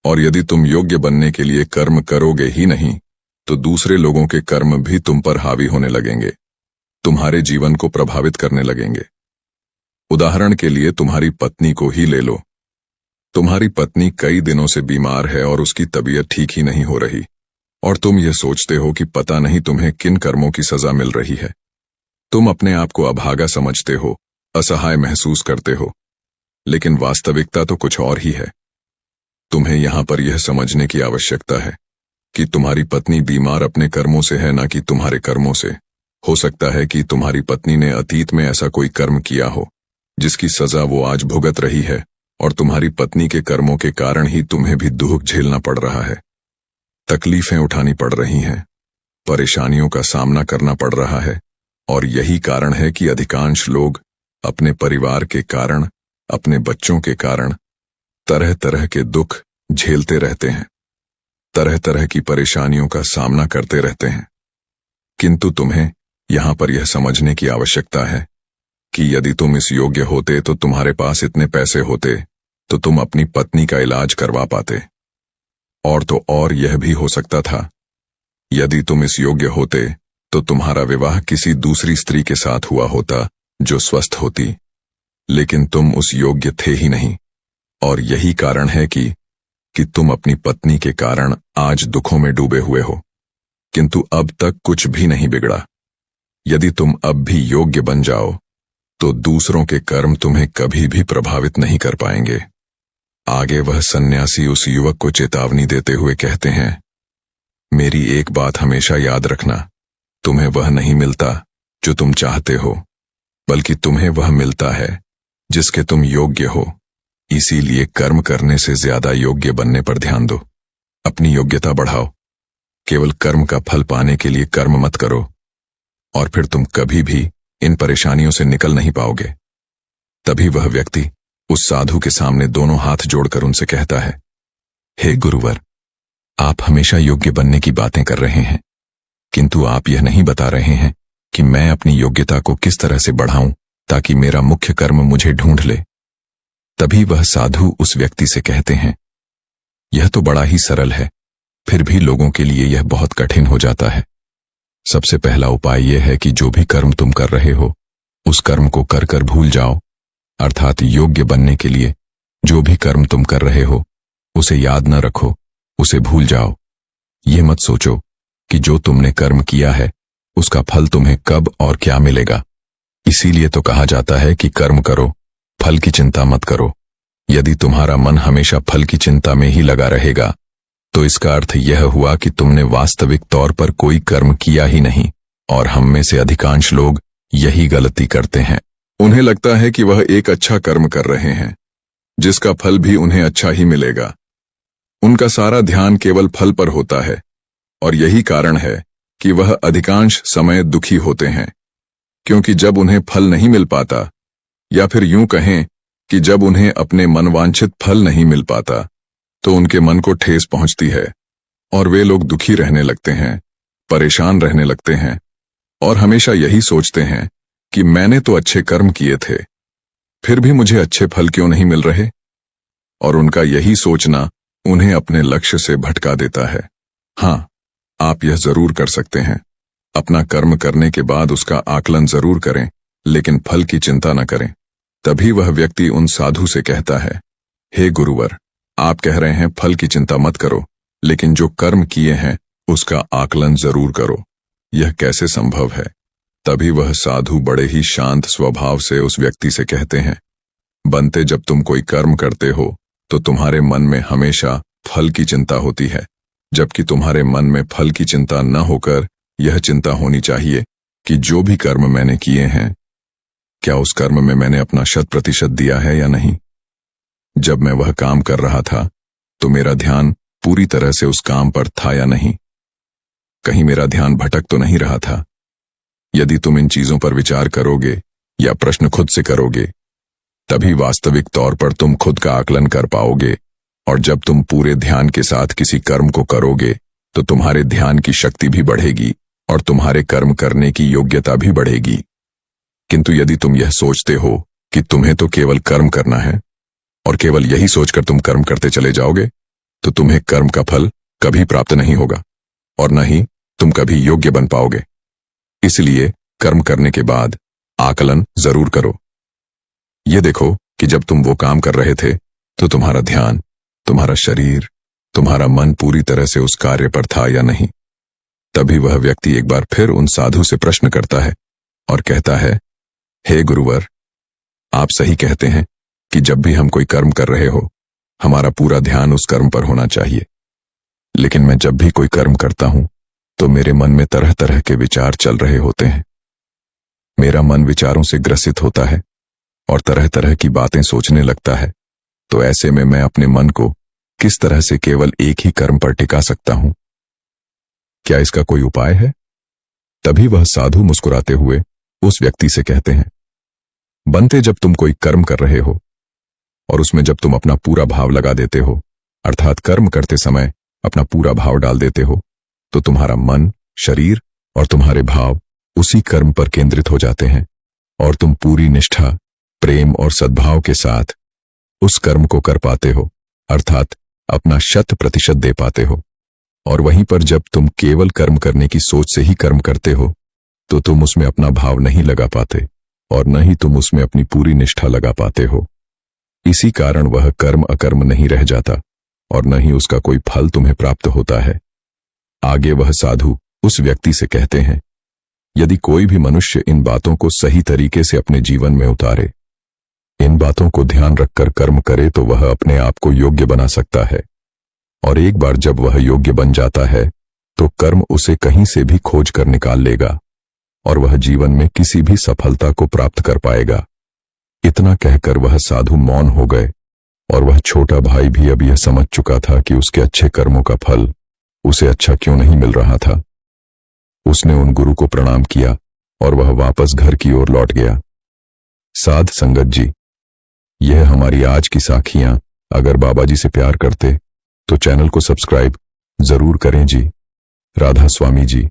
और यदि तुम योग्य बनने के लिए कर्म करोगे ही नहीं तो दूसरे लोगों के कर्म भी तुम पर हावी होने लगेंगे, तुम्हारे जीवन को प्रभावित करने लगेंगे। उदाहरण के लिए तुम्हारी पत्नी को ही ले लो। तुम्हारी पत्नी कई दिनों से बीमार है और उसकी तबीयत ठीक ही नहीं हो रही, और तुम ये सोचते हो कि पता नहीं तुम्हें किन कर्मों की सजा मिल रही है। तुम अपने आप को अभागा समझते हो, असहाय महसूस करते हो, लेकिन वास्तविकता तो कुछ और ही है। तुम्हें यहां पर यह समझने की आवश्यकता है कि तुम्हारी पत्नी बीमार अपने कर्मों से है, ना कि तुम्हारे कर्मों से। हो सकता है कि तुम्हारी पत्नी ने अतीत में ऐसा कोई कर्म किया हो जिसकी सजा वो आज भुगत रही है, और तुम्हारी पत्नी के कर्मों के कारण ही तुम्हें भी दुख झेलना पड़ रहा है, तकलीफें उठानी पड़ रही हैं, परेशानियों का सामना करना पड़ रहा है। और यही कारण है कि अधिकांश लोग अपने परिवार के कारण, अपने बच्चों के कारण तरह तरह के दुख झेलते रहते हैं, तरह तरह की परेशानियों का सामना करते रहते हैं। किंतु तुम्हें यहां पर यह समझने की आवश्यकता है कि यदि तुम इस योग्य होते तो तुम्हारे पास इतने पैसे होते तो तुम अपनी पत्नी का इलाज करवा पाते, और तो और यह भी हो सकता था, यदि तुम इस योग्य होते तो तुम्हारा विवाह किसी दूसरी स्त्री के साथ हुआ होता जो स्वस्थ होती, लेकिन तुम उस योग्य थे ही नहीं। और यही कारण है कि तुम अपनी पत्नी के कारण आज दुखों में डूबे हुए हो। किंतु अब तक कुछ भी नहीं बिगड़ा। यदि तुम अब भी योग्य बन जाओ तो दूसरों के कर्म तुम्हें कभी भी प्रभावित नहीं कर पाएंगे। आगे वह सन्यासी उस युवक को चेतावनी देते हुए कहते हैं, मेरी एक बात हमेशा याद रखना, तुम्हें वह नहीं मिलता जो तुम चाहते हो, बल्कि तुम्हें वह मिलता है जिसके तुम योग्य हो। इसीलिए कर्म करने से ज्यादा योग्य बनने पर ध्यान दो। अपनी योग्यता बढ़ाओ। केवल कर्म का फल पाने के लिए कर्म मत करो, और फिर तुम कभी भी इन परेशानियों से निकल नहीं पाओगे। तभी वह व्यक्ति उस साधु के सामने दोनों हाथ जोड़कर उनसे कहता है, हे गुरुवर, आप हमेशा योग्य बनने की बातें कर रहे हैं, किंतु आप यह नहीं बता रहे हैं कि मैं अपनी योग्यता को किस तरह से बढ़ाऊं ताकि मेरा मुख्य कर्म मुझे ढूंढ ले। तभी वह साधु उस व्यक्ति से कहते हैं, यह तो बड़ा ही सरल है, फिर भी लोगों के लिए यह बहुत कठिन हो जाता है। सबसे पहला उपाय यह है कि जो भी कर्म तुम कर रहे हो उस कर्म को कर कर भूल जाओ, अर्थात योग्य बनने के लिए जो भी कर्म तुम कर रहे हो उसे याद न रखो, उसे भूल जाओ। ये मत सोचो कि जो तुमने कर्म किया है उसका फल तुम्हें कब और क्या मिलेगा। इसीलिए तो कहा जाता है कि कर्म करो, फल की चिंता मत करो। यदि तुम्हारा मन हमेशा फल की चिंता में ही लगा रहेगा तो इसका अर्थ यह हुआ कि तुमने वास्तविक तौर पर कोई कर्म किया ही नहीं। और हम में से अधिकांश लोग यही गलती करते हैं। उन्हें लगता है कि वह एक अच्छा कर्म कर रहे हैं जिसका फल भी उन्हें अच्छा ही मिलेगा। उनका सारा ध्यान केवल फल पर होता है, और यही कारण है कि वह अधिकांश समय दुखी होते हैं, क्योंकि जब उन्हें फल नहीं मिल पाता, या फिर यूं कहें कि जब उन्हें अपने मनवांछित फल नहीं मिल पाता, तो उनके मन को ठेस पहुंचती है और वे लोग दुखी रहने लगते हैं, परेशान रहने लगते हैं और हमेशा यही सोचते हैं कि मैंने तो अच्छे कर्म किए थे, फिर भी मुझे अच्छे फल क्यों नहीं मिल रहे। और उनका यही सोचना उन्हें अपने लक्ष्य से भटका देता है। हाँ, आप यह जरूर कर सकते हैं, अपना कर्म करने के बाद उसका आकलन जरूर करें, लेकिन फल की चिंता न करें। तभी वह व्यक्ति उन साधु से कहता है, हे गुरुवर, आप कह रहे हैं फल की चिंता मत करो, लेकिन जो कर्म किए हैं उसका आकलन जरूर करो। यह कैसे संभव है? तभी वह साधु बड़े ही शांत स्वभाव से उस व्यक्ति से कहते हैं, बनते, जब तुम कोई कर्म करते हो तो तुम्हारे मन में हमेशा फल की चिंता होती है, जबकि तुम्हारे मन में फल की चिंता न होकर यह चिंता होनी चाहिए कि जो भी कर्म मैंने किए हैं, क्या उस कर्म में मैंने अपना 100% दिया है या नहीं। जब मैं वह काम कर रहा था तो मेरा ध्यान पूरी तरह से उस काम पर था या नहीं, कहीं मेरा ध्यान भटक तो नहीं रहा था। यदि तुम इन चीजों पर विचार करोगे या प्रश्न खुद से करोगे, तभी वास्तविक तौर पर तुम खुद का आकलन कर पाओगे, और जब तुम पूरे ध्यान के साथ किसी कर्म को करोगे तो तुम्हारे ध्यान की शक्ति भी बढ़ेगी और तुम्हारे कर्म करने की योग्यता भी बढ़ेगी। किंतु यदि तुम यह सोचते हो कि तुम्हें तो केवल कर्म करना है और केवल यही सोचकर तुम कर्म करते चले जाओगे, तो तुम्हें कर्म का फल कभी प्राप्त नहीं होगा और न ही तुम कभी योग्य बन पाओगे। इसलिए कर्म करने के बाद आकलन जरूर करो। ये देखो कि जब तुम वो काम कर रहे थे तो तुम्हारा ध्यान, तुम्हारा शरीर, तुम्हारा मन पूरी तरह से उस कार्य पर था या नहीं। तभी वह व्यक्ति एक बार फिर उन साधु से प्रश्न करता है और कहता है, हे गुरुवर, आप सही कहते हैं कि जब भी हम कोई कर्म कर रहे हो, हमारा पूरा ध्यान उस कर्म पर होना चाहिए। लेकिन मैं जब भी कोई कर्म करता हूं तो मेरे मन में तरह तरह के विचार चल रहे होते हैं। मेरा मन विचारों से ग्रसित होता है और तरह तरह की बातें सोचने लगता है। तो ऐसे में मैं अपने मन को किस तरह से केवल एक ही कर्म पर टिका सकता हूं? क्या इसका कोई उपाय है? तभी वह साधु मुस्कुराते हुए उस व्यक्ति से कहते हैं, बनते, जब तुम कोई कर्म कर रहे हो और उसमें जब तुम अपना पूरा भाव लगा देते हो, अर्थात कर्म करते समय अपना पूरा भाव डाल देते हो, तो तुम्हारा मन, शरीर और तुम्हारे भाव उसी कर्म पर केंद्रित हो जाते हैं और तुम पूरी निष्ठा, प्रेम और सद्भाव के साथ उस कर्म को कर पाते हो, अर्थात अपना 100% दे पाते हो। और वहीं पर जब तुम केवल कर्म करने की सोच से ही कर्म करते हो तो तुम उसमें अपना भाव नहीं लगा पाते और न ही तुम उसमें अपनी पूरी निष्ठा लगा पाते हो। इसी कारण वह कर्म अकर्म नहीं रह जाता और न ही उसका कोई फल तुम्हें प्राप्त होता है। आगे वह साधु उस व्यक्ति से कहते हैं, यदि कोई भी मनुष्य इन बातों को सही तरीके से अपने जीवन में उतारे, इन बातों को ध्यान रखकर कर्म करे, तो वह अपने आप को योग्य बना सकता है। और एक बार जब वह योग्य बन जाता है तो कर्म उसे कहीं से भी खोज कर निकाल लेगा और वह जीवन में किसी भी सफलता को प्राप्त कर पाएगा। इतना कहकर वह साधु मौन हो गए और वह छोटा भाई भी अब यह समझ चुका था कि उसके अच्छे कर्मों का फल उसे अच्छा क्यों नहीं मिल रहा था। उसने उन गुरु को प्रणाम किया और वह वापस घर की ओर लौट गया। साध संगत जी, यह हमारी आज की साखियां। अगर बाबा जी से प्यार करते तो चैनल को सब्सक्राइब जरूर करें जी। राधा स्वामी जी।